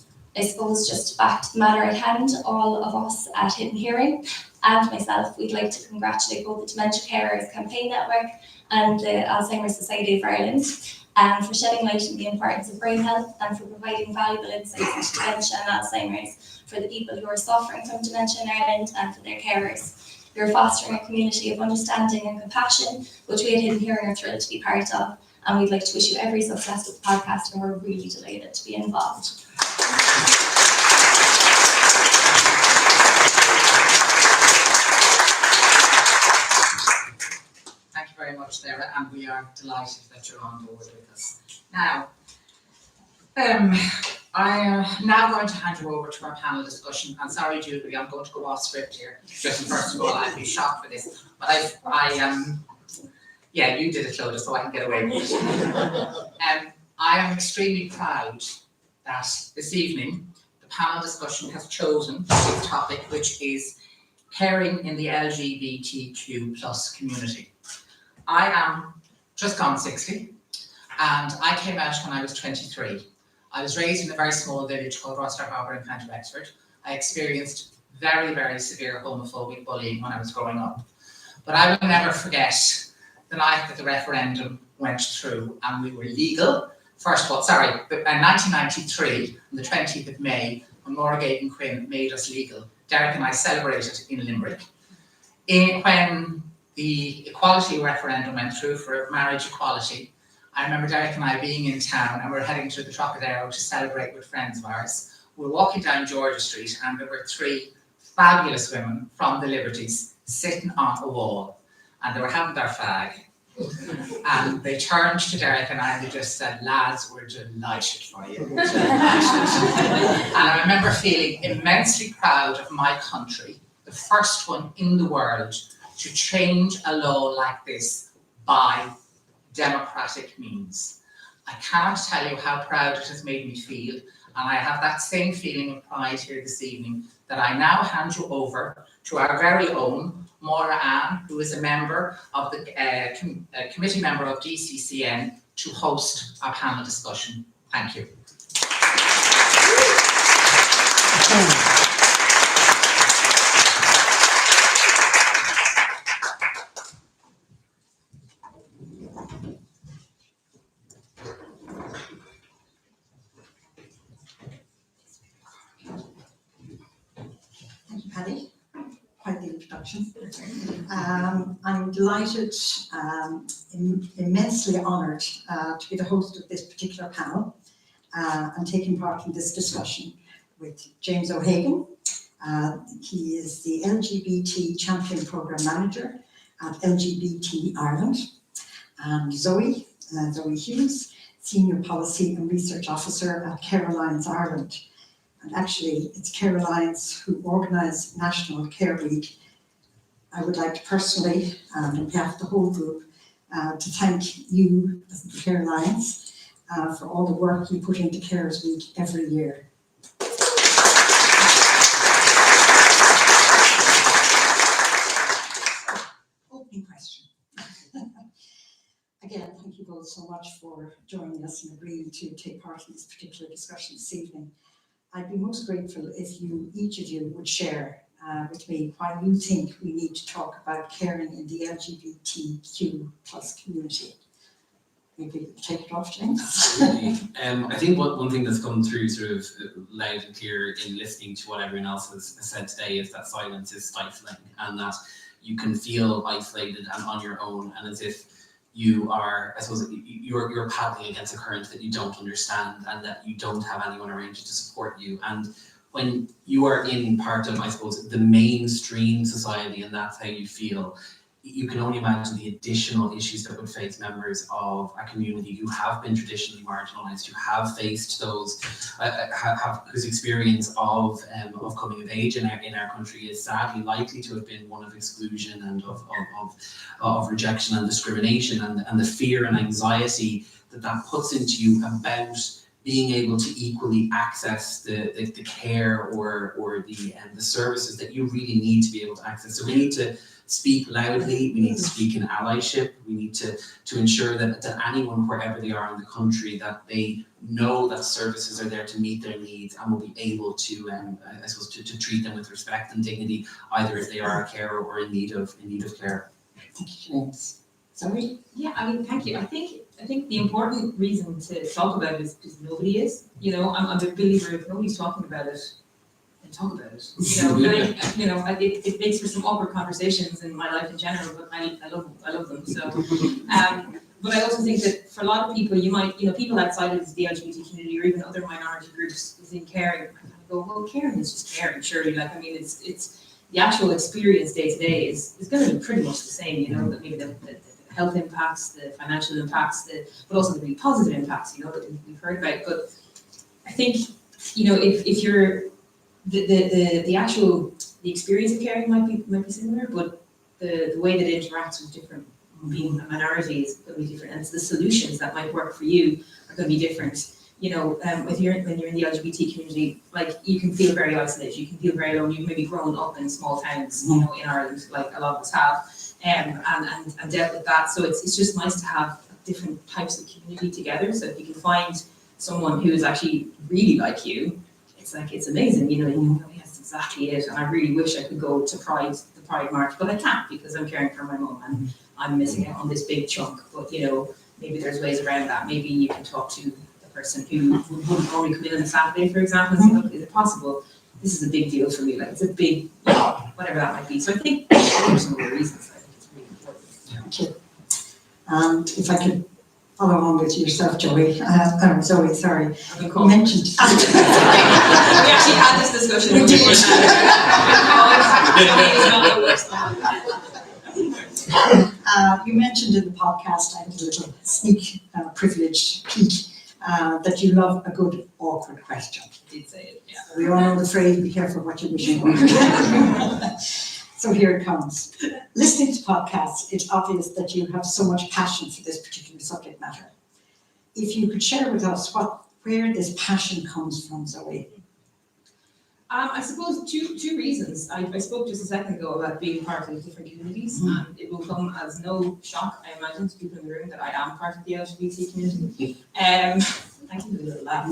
suppose just back to the matter at hand, all of us at Hidden Hearing and myself, we'd like to congratulate both the Dementia Carers Campaign Network and the Alzheimer Society of Ireland for shedding light on the importance of brain health and for providing valuable insights into dementia and Alzheimer's for the people who are suffering from dementia in Ireland and for their carers. You're fostering a community of understanding and compassion, which we at Hidden Hearing are thrilled to be part of, and we'd like to wish you every success with the podcast, and we're really delighted to be involved. Thank you very much, Sarah, and we are delighted that you're on board with us. Now, I am now going to hand you over to our panel discussion. I'm sorry, Julie, I'm going to go off script here. Just first of all, I'd be shocked for this, but yeah, you did it, Clodagh, so I can get away with it. I am extremely proud that this evening the panel discussion has chosen this topic, which is caring in the LGBTQ plus community. I am just gone 60, and I came out when I was 23. I was raised in a very small village called Roster Harbour in County Wexford. I experienced very, very severe homophobic bullying when I was growing up. But I will never forget the night that the referendum went through and we were legal. First of all, in 1993, on the 20th of May, when Morgate and Quinn made us legal, Derek and I celebrated in Limerick. When the equality referendum went through for marriage equality, I remember Derek and I being in town and we were heading to the Trocadero to celebrate with friends of ours. We were walking down Georgia Street and there were three fabulous women from the Liberties sitting on a wall, and they were having their fag. And they turned to Derek and I and they just said, "Lads, we're delighted for you." Delighted. And I remember feeling immensely proud of my country, the first one in the world to change a law like this by democratic means. I cannot tell you how proud it has made me feel, and I have that same feeling of pride here this evening that I now hand you over to our very own Maura Ann, who is a member of the committee member of DCCN, to host our panel discussion. Thank you. Thank you, Paddy. Quite the introduction. I'm delighted, immensely honoured to be the host of this particular panel and taking part in this discussion with James O'Hagan. He is the LGBT Champion Programme Manager at LGBT Ireland, and Zoe Hughes, Senior Policy and Research Officer at Care Alliance Ireland. And actually, it's Care Alliance who organise National Care Week I would like to personally, and on behalf of the whole group, to thank you as the Care Alliance for all the work you put into Carers Week every year. Opening question. Again, thank you both so much for joining us and agreeing to take part in this particular discussion this evening. I'd be most grateful if each of you would share with me why you think we need to talk about caring in the LGBTQ plus community. Maybe you could take it off, James. Absolutely. I think one thing that's come through sort of loud and clear in listening to what everyone else has said today is that silence is stifling, and that you can feel isolated and on your own, and as if you are, I suppose, you're paddling against a current that you don't understand, and that you don't have anyone around you to support you. And when you are in part of, I suppose, the mainstream society, and that's how you feel, you can only imagine the additional issues that would face members of a community who have been traditionally marginalised, who have faced those, whose experience of coming of age in our country is sadly likely to have been one of exclusion and of rejection and discrimination, and the fear and anxiety that puts into you about being able to equally access the care or the services that you really need to be able to access. So we need to speak loudly, we need to speak in allyship, we need to ensure that anyone, wherever they are in the country, that they know that services are there to meet their needs and will be able to, I suppose, to treat them with respect and dignity, either if they are a carer or in need of care. Thank you, James. Sorry? Yeah, I mean, thank you. I think the important reason to talk about it is because nobody is. You know, I'm a big believer if nobody's talking about it, then talk about it. You know, it makes for some awkward conversations in my life in general, but I love them. So, but I also think that for a lot of people, people outside of the LGBT community or even other minority groups within caring, I kind of go, well, caring is just caring, surely. Like, I mean, it's the actual experience day to day is going to be pretty much the same. You know, that maybe the health impacts, the financial impacts, but also the really positive impacts, that we've heard about. But I think, if you're the experience of caring might be similar, but the way that it interacts with different, being a minority, is going to be different, and the solutions that might work for you are going to be when you're in the LGBT community, like, you can feel very isolated, you can feel very alone. You've maybe grown up in small towns, in Ireland, like a lot of us have. And dealt with that. So it's just nice to have different types of community together. So if you can find someone who is actually really like you, it's amazing. Yes, exactly it. And I really wish I could go to the Pride March, but I can't because I'm caring for my mum and I'm missing out on this big chunk. But maybe there's ways around that. Maybe you can talk to the person who wouldn't normally come in on a Saturday, for example, and say, look, is it possible? This is a big deal for me. Like, it's a big, whatever that might be. So I think there's some other reasons. Thank you. And if I could follow on with yourself, Zoe, sorry. You mentioned. We actually had this discussion. We did. You mentioned in the podcast, I had a little sneak privileged peek, that you love a good awkward question. I did say it, yeah. We all know the phrase, be careful what you're wishing for. So here it comes. Listening to podcasts, it's obvious that you have so much passion for this particular subject matter. If you could share with us where this passion comes from, Zoe. I suppose two reasons. I spoke just a second ago about being part of different communities, and it will come as no shock, I imagine, to people in the room that I am part of the LGBT community. Thank you for the little laugh.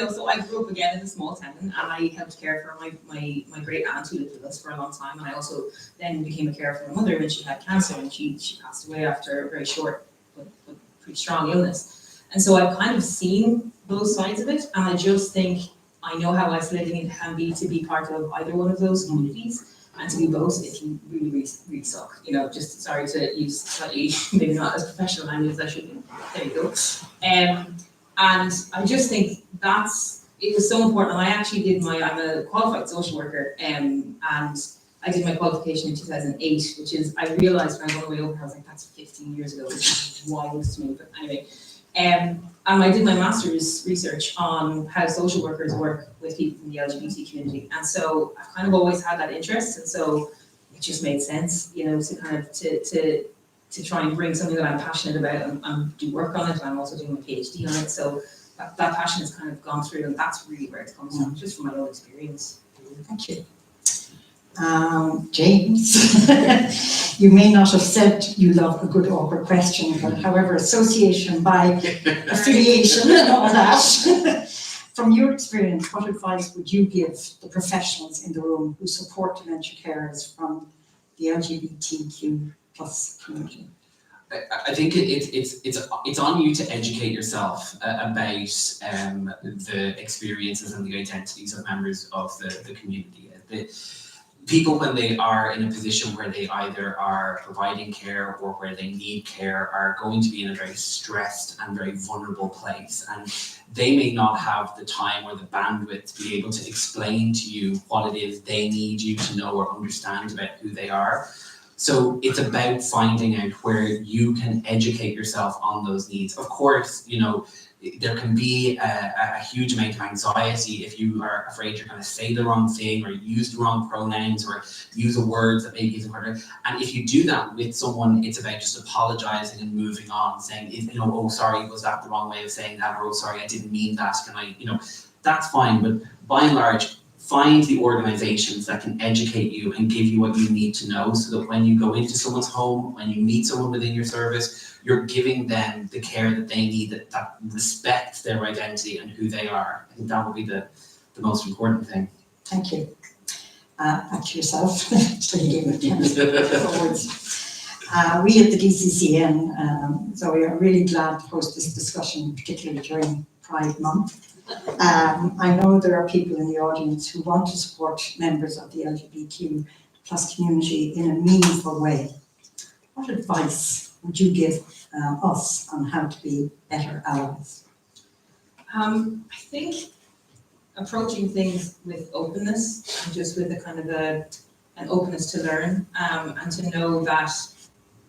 So I grew up again in a small town, and I helped care for my great aunt who lived with us for a long time, and I also then became a carer for my mother when she had cancer, and she passed away after a very short but pretty strong illness. And so I've kind of seen both sides of it, and I just think I know how isolating it can be to be part of either one of those communities. And to be both, it can really, really, really suck. Just sorry to use slightly, maybe not as professional language as I should be. There you go. And I just think it was so important. And I actually I'm a qualified social worker, and I did my qualification in 2008, which is, I realized when I went away over, I was like, that's 15 years ago, which is wild to me. But anyway, And I did my master's research on how social workers work with people from the LGBT community. And so I've kind of always had that interest. And so it just made sense, you know, to kind of, to try and bring something that I'm passionate about and do work on it. I'm also doing a PhD on it. So that passion has kind of gone through, and that's really where it comes from, just from my own experience. Thank you. James, you may not have said you love a good awkward question, but however, association by affiliation and all that. From your experience, what advice would you give the professionals in the room who support dementia carers from the LGBTQ plus community? I think it's on you to educate yourself about the experiences and the identities of members of the community. People, when they are in a position where they either are providing care or where they need care, are going to be in a very stressed and very vulnerable place, and they may not have the time or the bandwidth to be able to explain to you what it is they need you to know or understand about who they are. So it's about finding out where you can educate yourself on those needs. Of course, you know, there can be a huge amount of anxiety if you are afraid you're going to say the wrong thing or use the wrong pronouns or use a word that maybe isn't correct. And if you do that with someone, it's about just apologizing and moving on, saying, you know, oh, sorry, was that the wrong way of saying that? Or, oh, sorry, I didn't mean that. Can I, you know, that's fine. But by and large, find the organizations that can educate you and give you what you need to know, so that when you go into someone's home, when you meet someone within your service, you're giving them the care that they need, that respects their identity and who they are. I think that would be the most important thing. Thank you. Back to yourself. So you gave me 10 words. We at the DCCN, so we are really glad to host this discussion, particularly during Pride Month. I know there are people in the audience who want to support members of the LGBTQ plus community in a meaningful way. What advice would you give us on how to be better allies? I think approaching things with openness, and just with a kind of an openness to learn, and to know that,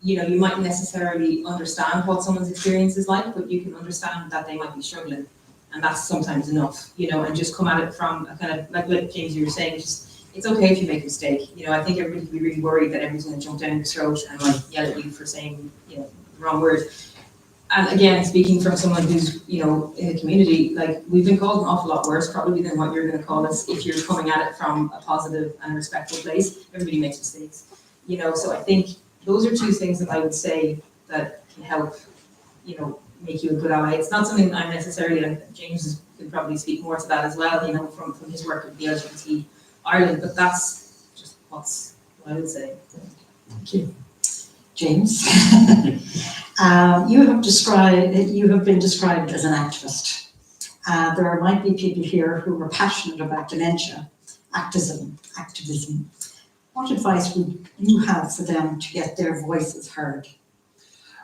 you know, you might necessarily understand what someone's experience is like, but you can understand that they might be struggling. And that's sometimes enough, you know, and just come at it from a kind of, like James, you were saying, just, it's okay if you make a mistake. You know, I think everybody can be really worried that everyone's going to jump down your throat and like yell at you for saying, you know, the wrong word. And again, speaking from someone who's, you know, in the community, like, we've been called an awful lot worse probably than what you're going to call us if you're coming at it from a positive and respectful place. Everybody makes mistakes, you know, so I think those are two things that I would say that can help, you know, make you a good ally. It's not something I'm necessarily, and James could probably speak more to that as well, you know, from his work with the LGBT Ireland, but that's just what I would say. Thank you. James, you have been described as an activist. There might be people here who are passionate about dementia, activism. What advice would you have for them to get their voices heard?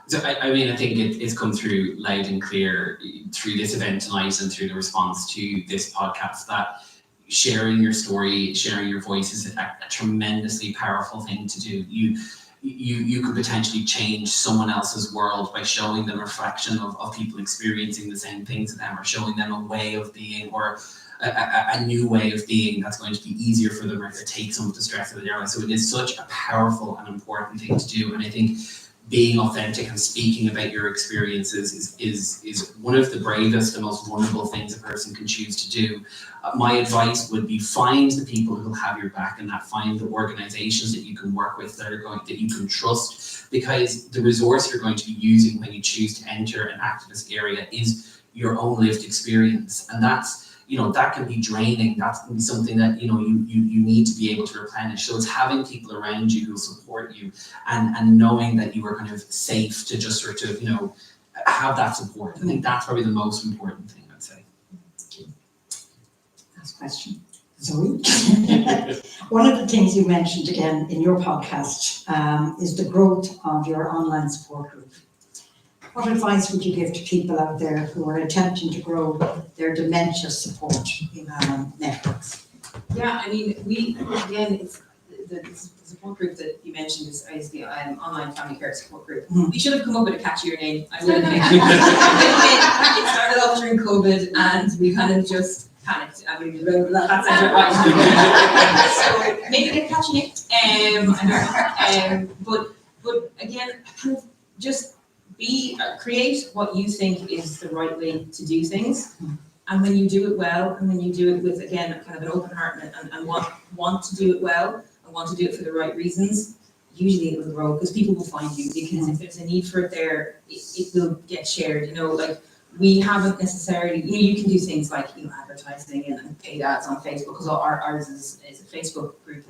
So I mean, I think it's come through loud and clear through this event tonight and through the response to this podcast that sharing your story, sharing your voice is a tremendously powerful thing to do. You could potentially change someone else's world by showing them a reflection of people experiencing the same things as them, or showing them a way of being, or a new way of being that's going to be easier for them, or to take some of the stress out of their life. So it is such a powerful and important thing to do. And I think being authentic and speaking about your experiences is one of the bravest and most vulnerable things a person can choose to do. My advice would be, find the people who will have your back, and that find the organizations that you can work with that you can trust, because the resource you're going to be using when you choose to enter an activist area is your own lived experience. And that's, you know, that can be draining. That can be something that, you know, you need to be able to replenish. So it's having people around you who support you, and knowing that you are kind of safe to just sort of, you know, have that support. I think that's probably the most important thing, I'd say. Last question. Zoe? One of the things you mentioned again in your podcast is the growth of your online support group. What advice would you give to people out there who are attempting to grow their dementia support networks? Yeah, I mean, the support group that you mentioned is the online family care support group. Mm. We should have come up with a catchier name. I will admit. It started off during COVID, and we kind of just panicked. I mean, that sounds right. So maybe a catchy name. I don't know. But again, kind of just create what you think is the right way to do things. And when you do it well, and when you do it with, again, kind of an open heart and want to do it well, and want to do it for the right reasons, usually it will grow, because people will find you, because if there's a need for it there, it will get shared, you know, like, we haven't necessarily, you can do things like, advertising and paid ads on Facebook, because ours is a Facebook group.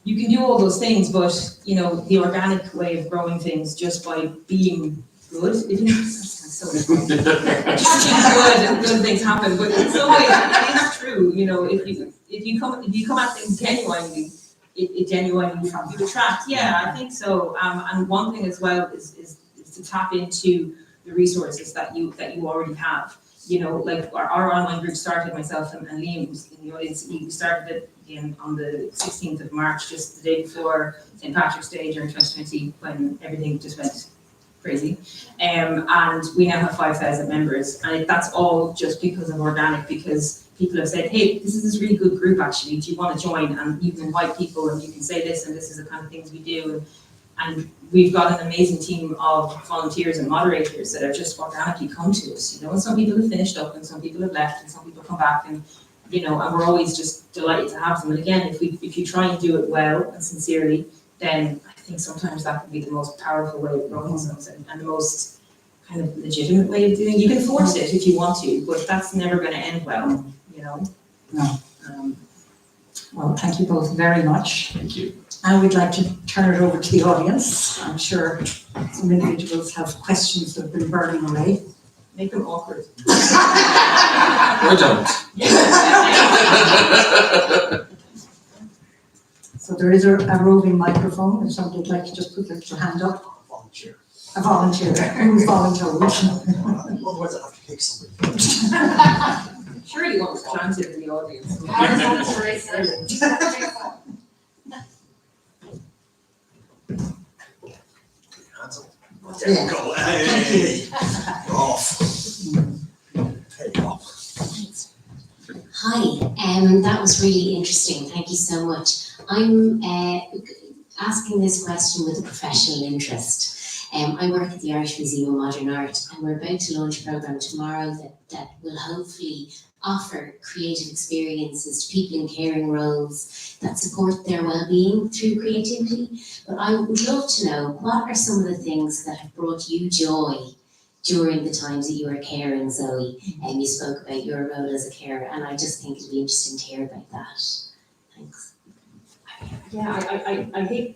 You can do all those things, but, the organic way of growing things just by being good, so just being good and good things happen, but in some ways it is true, if you come at things genuinely, it genuinely attracts. Yeah, I think so. And one thing as well is to tap into the resources that you already have. Like our online group started, myself and Liam, who's in the audience, we started it on the 16th of March, just the day before St. Patrick's Day during 2020, when everything just went crazy. And we now have 5,000 members, and that's all just because of organic, because people have said, hey, this is this really good group actually, do you want to join? And you can invite people and you can say this, and this is the kind of things we do. And we've got an amazing team of volunteers and moderators that have just organically come to us, and some people have finished up and some people have left and some people come back, and and we're always just delighted to have them. And again, if you try and do it well and sincerely, then I think sometimes that can be the most powerful way of growing something, and the most kind of legitimate way of doing it. You can force it if you want to, but that's never going to end well, No. Well, thank you both very much. Thank you. I would like to turn it over to the audience. I'm sure some individuals have questions that have been burning away. Make them awkward. Or don't. So there is a roving microphone, if somebody would like to just put their hand up. Volunteer. A volunteer, who's volunteered? Otherwise I have to pick somebody. Surely one was planted in the audience. There you go. Hey, off. Hey, off. Hi, that was really interesting. Thank you so much. I'm asking this question with a professional interest. I work at the Irish Museum of Modern Art, and we're about to launch a programme tomorrow that will hopefully offer creative experiences to people in caring roles that support their well-being through creativity. But I would love to know, what are some of the things that have brought you joy during the times that you were caring, Zoe? And you spoke about your role as a carer, and I just think it'd be interesting to hear about that. Thanks. Yeah,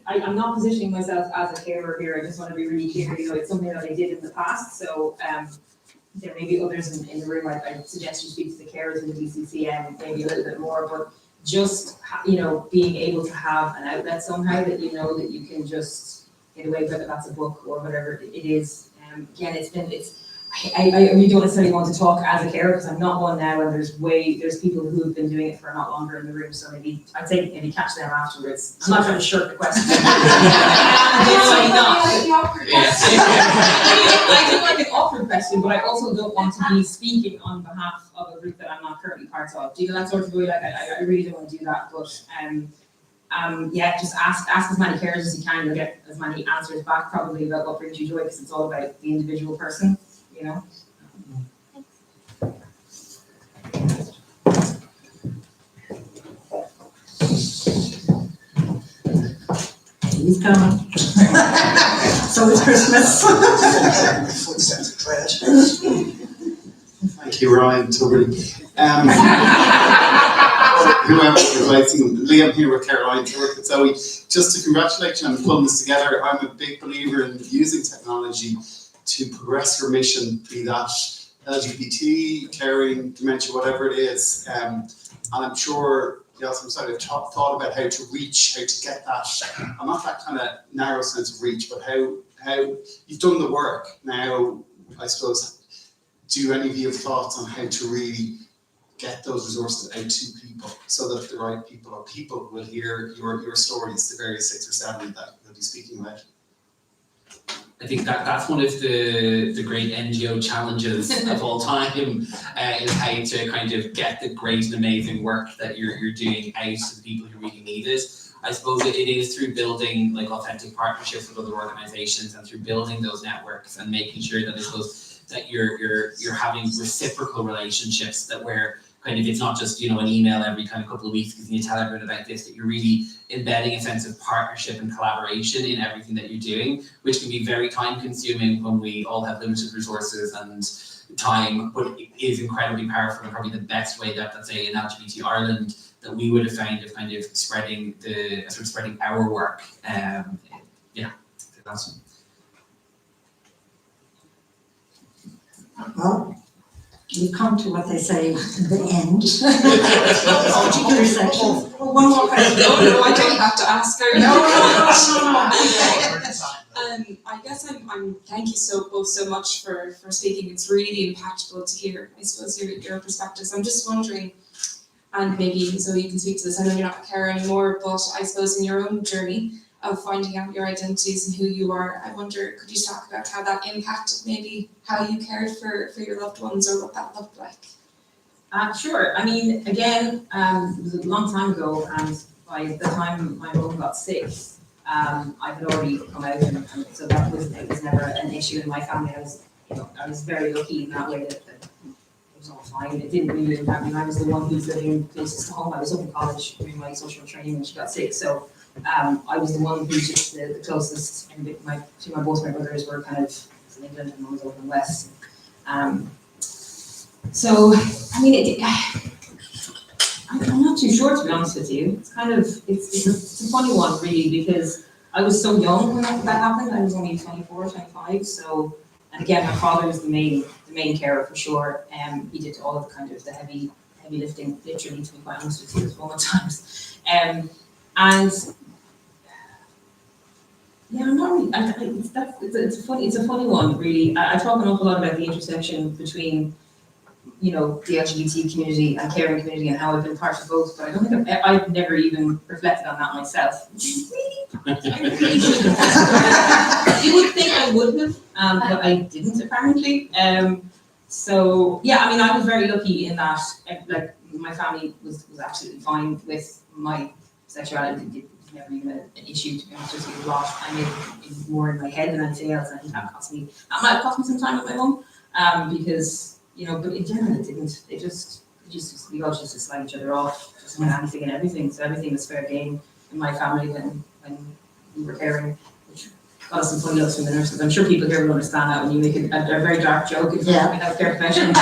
I'm not positioning myself as a carer here. I just want to be really clear, it's something that I did in the past. So there may be others in the room. I suggest you speak to the carers in the DCCN maybe a little bit more, but just, being able to have an outlet somehow that that you can just get away, whether that's a book or whatever it is. Again, I really don't necessarily want to talk as a carer, because I'm not one now, and there's people who have been doing it for a lot longer in the room, so I'd say maybe catch them afterwards. I'm not trying to shirk the question. I do like an awkward question, but I also don't want to be speaking on behalf of a group that I'm not currently part of. Do you know that sort of way? Like, I really don't want to do that, but just ask as many carers as you can. You'll get as many answers back probably about what brings you joy, because it's all about the individual person. He's coming. So is Christmas. Thank you, Ryan Tuberty. Whoever inviting him, Liam here with Caroline to work with Zoe. Just to congratulate you on pulling this together. I'm a big believer in using technology to progress your mission, be that LGBT, caring, dementia, whatever it is. And I'm sure the Alzheimer Society have thought about how to reach, how to get that. I'm not that kind of narrow sense of reach, but how you've done the work. Now, I suppose, do any of you have thoughts on how to really get those resources out to people so that the right people or people will hear your stories, the various 6 or 7 that you'll be speaking about. I think that's one of the great NGO challenges of all time, is how to kind of get the great and amazing work that you're doing out to the people who really need it. I suppose it is through building like authentic partnerships with other organisations and through building those networks and making sure that that you're having reciprocal relationships, that where kind of it's not just, you know, an email every kind of couple of weeks because you tell everyone about this, that you're really embedding a sense of partnership and collaboration in everything that you're doing, which can be very time consuming when we all have limited resources and time, but it is incredibly powerful and probably the best way that, let's say, in LGBT Ireland that we would have found of kind of spreading our work. Yeah, that's Well, we've come to what they say, the end. Particular section. One more question. No, I don't have to ask her. No. I guess I'm thank you both so much for speaking. It's really impactful to hear, I suppose, your perspectives. I'm just wondering, and maybe so you can speak to this, I know you're not a carer anymore, but I suppose in your own journey of finding out your identities and who you are, I wonder, could you talk about how that impacted maybe how you cared for your loved ones or what that looked like? Sure. I mean, again, it was a long time ago, and by the time my mum got sick, I had already come out, and so it was never an issue in my family. I was very lucky in that way that it was all fine. It didn't really impact me. I was the one who's living closest to home. I was up in college doing my social training when she got sick, so I was the one who's just the closest. And both my brothers were kind of in England, and I was over in the West. So I mean, I'm not too sure, to be honest with you. It's kind of it's a funny one, really, because I was so young when that happened. I was only 24, 25. So, and again, my father was the main carer for sure. He did all of the heavy lifting, literally, to be quite honest with you, at times. And yeah, I'm not really. It's a funny one, really. I talk an awful lot about the intersection between, you know, the LGBT community and caring community and how I've been part of both, but I don't think I've never even reflected on that myself. I really shouldn't have. You would think I wouldn't have, but I didn't apparently. So yeah, I mean, I was very lucky in that, like, my family was absolutely fine with my sexuality. It was never even an issue, to be honest with you. I made it more in my head than anything else. I think that might have cost me some time with my mum, because, you know, but in general it didn't. We all just dislike each other off, just on anything and everything. So everything was fair game in my family when we were caring, which got us some funny looks from the nurses. I'm sure people here will understand that when you make a very dark joke if you're a healthcare professional.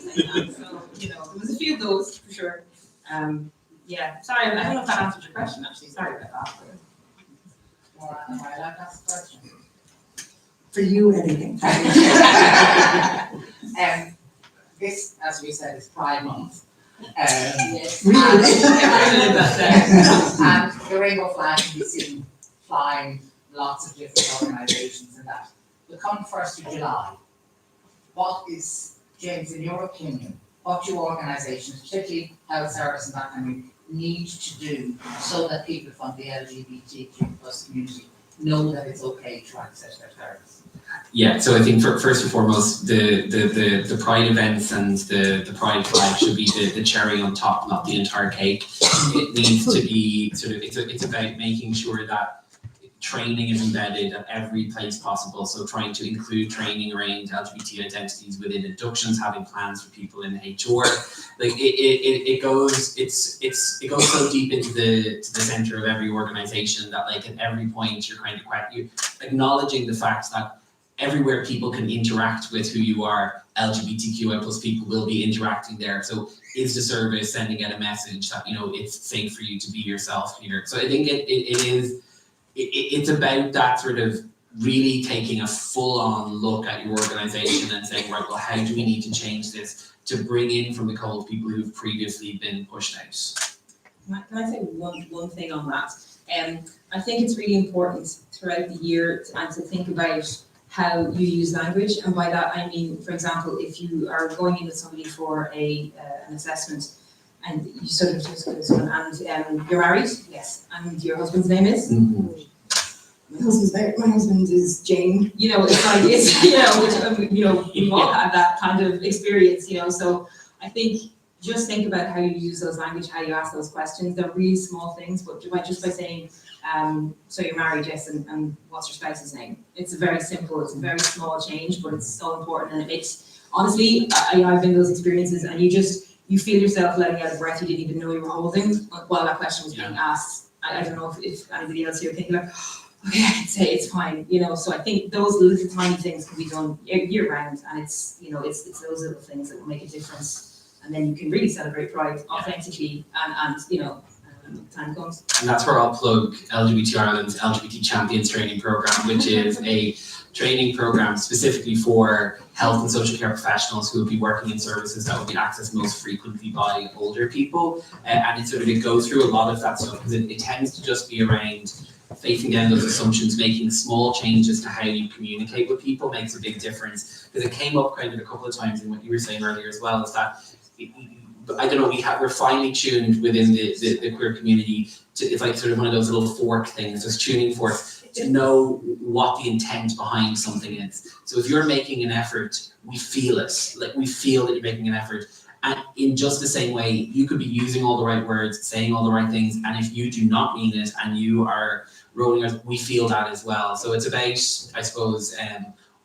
So, you know, there was a few of those for sure. Yeah, sorry, I don't know if that answered your question, actually. Sorry about that. For you, anything. This, as we said, is Pride Month. Yes. And the rainbow flag can be seen flying lots of different organisations and that. But come 1st of July, what is, James, in your opinion, what do organisations, particularly health service and that kind of thing, need to do so that people from the LGBTQ plus community know that it's okay to access their service? Yeah, so I think first and foremost, the Pride events and the Pride flag should be the cherry on top, not the entire cake. It needs to be it's about making sure that training is embedded at every place possible. So trying to include training around LGBT identities within inductions, having plans for people in HR. Like it goes so deep into the center of every organization that, like, at every point you're acknowledging the fact that everywhere people can interact with who you are, LGBTQI plus people will be interacting there. So is the service sending out a message that, you know, it's safe for you to be yourself here? So I think it's about that sort of really taking a full-on look at your organization and saying, right, well, how do we need to change this to bring in from the cold people who've previously been pushed out? Can I say one thing on that? I think it's really important throughout the year to think about how you use language. And by that, I mean, for example, if you are going in with somebody for an assessment and you sort of just go this one, and you're married, yes, and your husband's name is? My husband is Jane. You know, it's like, it's, you know, which, you know, we've all had that kind of experience, you know, so I think just think about how you use those language, how you ask those questions. They're really small things, but just by saying, so you're married, yes, and what's your spouse's name? It's a very simple, it's a very small change, but it's so important, and it makes, honestly, I've been in those experiences, and you feel yourself letting out a breath you didn't even know you were holding while that question was being asked. I don't know if anybody else here thinking like, okay, I can say it's fine, you know, so I think those little tiny things can be done year round, and it's, you know, it's those little things that will make a difference. And then you can really celebrate Pride authentically and you know, time comes. And that's where I'll plug LGBT Ireland's LGBT Champions training program, which is a training program specifically for health and social care professionals who will be working in services that will be accessed most frequently by older people. And it goes through a lot of that stuff, because it tends to just be around facing down those assumptions, making small changes to how you communicate with people makes a big difference. Because it came up kind of a couple of times in what you were saying earlier as well, is that I don't know, we're finely tuned within the queer community to, it's like sort of one of those little fork things, those tuning forks, to know what the intent behind something is. So if you're making an effort, we feel it, like we feel that you're making an effort. And in just the same way, you could be using all the right words, saying all the right things, and if you do not mean it and you are rolling out, we feel that as well. So it's about, I suppose,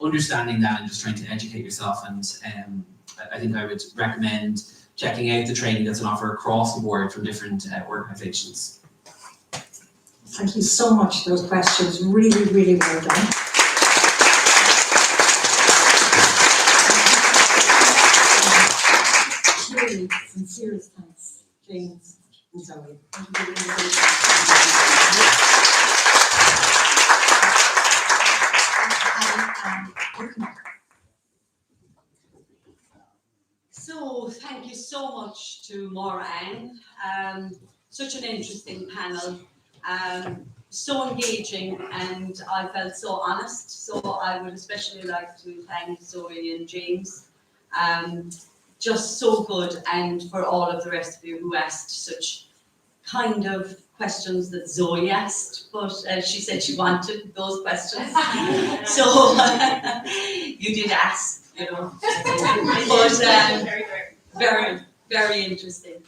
understanding that and just trying to educate yourself. And I think I would recommend checking out the training that's on offer across the board from different organisations. Thank you so much for those questions. Really, really well done. Really sincere thanks, James and Zoe. So thank you so much to Maureen. Such an interesting panel, so engaging, and I felt so honest. So I would especially like to thank Zoe and James. Just so good, and for all of the rest of you who asked such kind of questions that Zoe asked, but she said she wanted those questions. So you did ask, you know. But very, very interesting.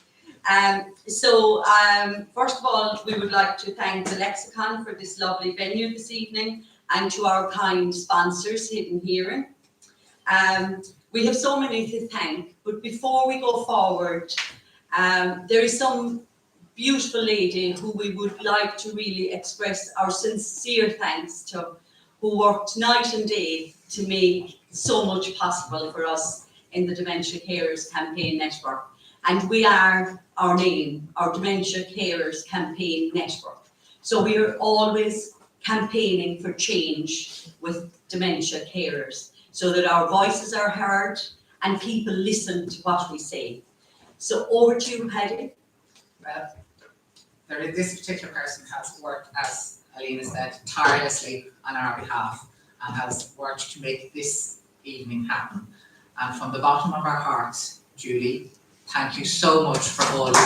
First of all, we would like to thank the Lexicon for this lovely venue this evening, and to our kind sponsors, Hidden Hearing. We have so many to thank, but before we go forward, there is some beautiful lady who we would like to really express our sincere thanks to, who worked night and day to make so much possible for us in the Dementia Carers Campaign Network. And we are our name, our Dementia Carers Campaign Network. So we are always campaigning for change with dementia carers, so that our voices are heard and people listen to what we say. So over to you, Paddy. Well, this particular person has worked, as Alina said, tirelessly on our behalf, and has worked to make this evening happen. And from the bottom of our hearts, Julie, thank you so much for all of you.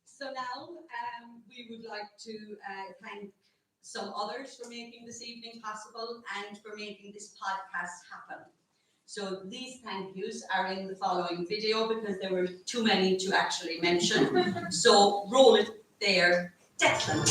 So now we would like to thank some others for making this evening possible and for making this podcast happen. So these thank yous are in the following video, because there were too many to actually mention. So roll it there, Declan.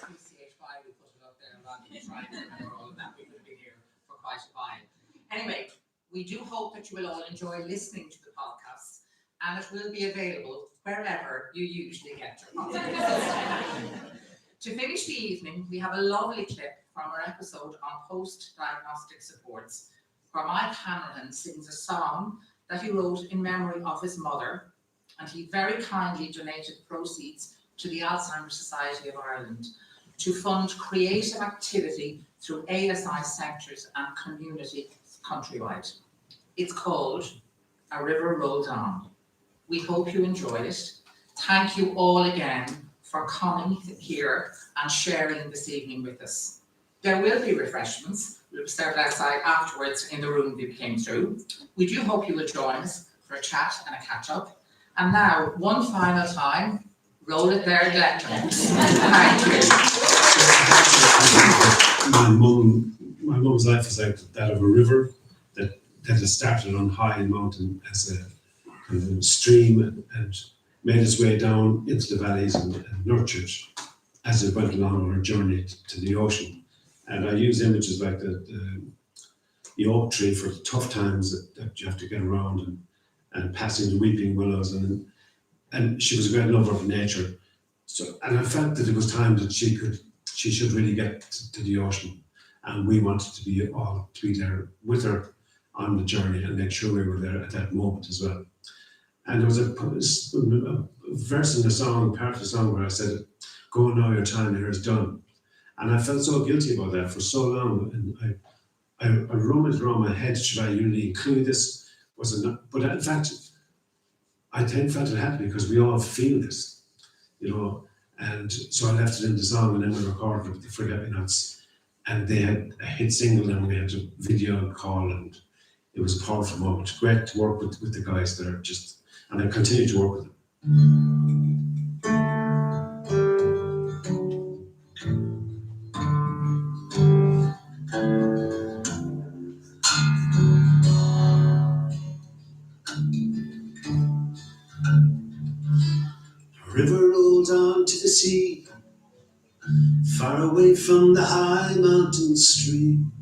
appreciate why we put it up there rather than trying to remember all of that. We could have been here for quite a while. Anyway, we do hope that you will all enjoy listening to the podcast, and it will be available wherever you usually get your podcasts. To finish the evening, we have a lovely clip from our episode on post-diagnostic supports, where Mike Heffernan sings a song that he wrote in memory of his mother, and he very kindly donated proceeds to the Alzheimer Society of Ireland to fund creative activity through ASI centres and community countrywide. It's called A River Rolls On. We hope you enjoy it. Thank you all again for coming here and sharing this evening with us. There will be refreshments. We'll serve outside afterwards in the room we came through. We do hope you will join us for a chat and a catch up. And now, one final time, roll it there, Declan. Thank you. My mum's life is like that of a river that has started on high and mountain as a kind of stream and made its way down into the valleys and nurtured as it went along on her journey to the ocean. And I use images like the oak tree for tough times that you have to get around and passing the weeping willows. And she was a great lover of nature. So, and I felt that it was time that she should really get to the ocean. And we wanted to be there with her on the journey and make sure we were there at that moment as well. And there was a verse in the song, part of the song, where I said, "Go now, your time here is done." And I felt so guilty about that for so long. And I rummaged around my head, should I really include this? Was it not? But in fact, I then felt it had to, because we all feel this, And so I left it in the song, and then we recorded it with the Forget-Me-Nots. And they had a hit single, and we had a video call, and it was a powerful moment. Great to work with the guys there, and I continue to work with them. A river rolls on to the sea, far away from the high mountain stream,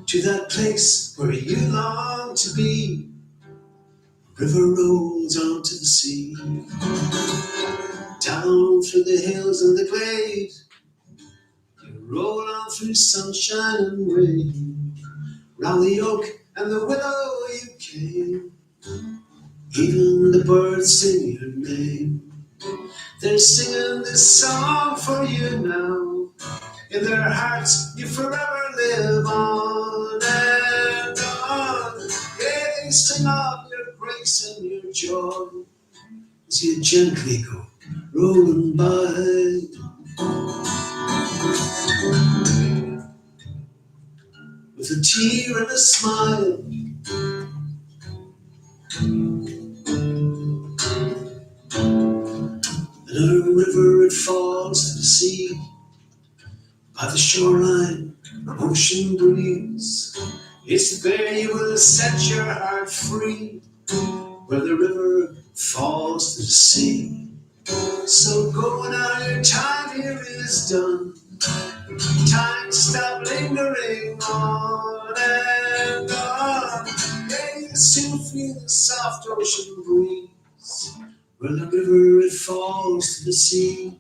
to that place where you long to be. A river rolls on to the sea, down through the hills and the glade. You roll on through sunshine and rain, round the oak and the willow you came. Even the birds sing your name. They're singing this song for you now. In their hearts you forever live on and on. Yeah, they sing of your grace and your joy as you gently go rolling by. With a tear and a smile, and a river it falls to the sea. By the shoreline, ocean breeze. It's there you will set your heart free, where the river falls to the sea. So go now, your time here is done. Time to stop lingering on and on. Yeah, you soon feel the soft ocean breeze, where the river it falls to the sea.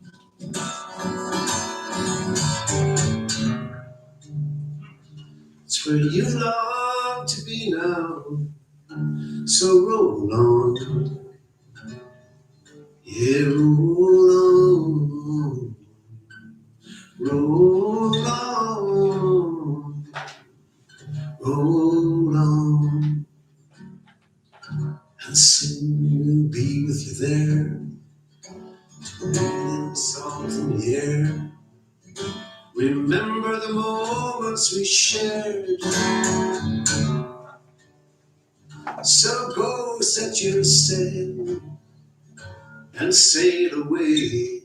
It's where you long to be now. So roll on, yeah, roll on, roll on, roll on, and soon we'll be with you there, breathing salt in the air. Remember the moments we shared. So go set your sail and sail away.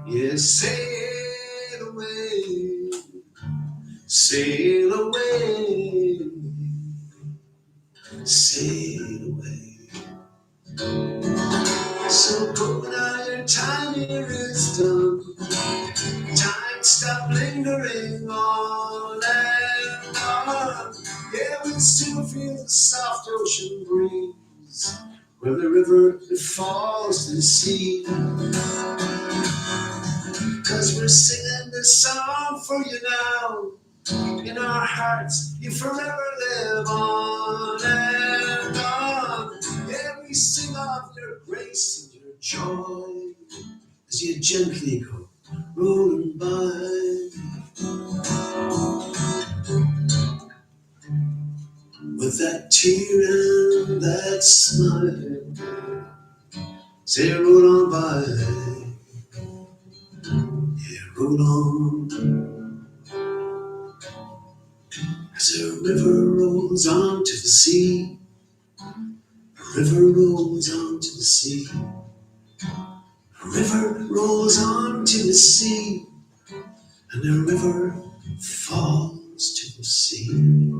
Yes, sail away, sail away, sail away. So put out your time, here it's done. Time stop lingering on and on. Yeah, we still feel the soft ocean breeze where the river it falls to the sea. 'Cause we're singing this song for you now. In our hearts, you forever live on and on. Yeah, we sing of your grace and your joy as you gently go rolling by. With that tear and that smile, say roll on by, yeah, roll on. As a river rolls on to the sea, a river rolls on to the sea, a river rolls on to the sea, and the river falls to the sea.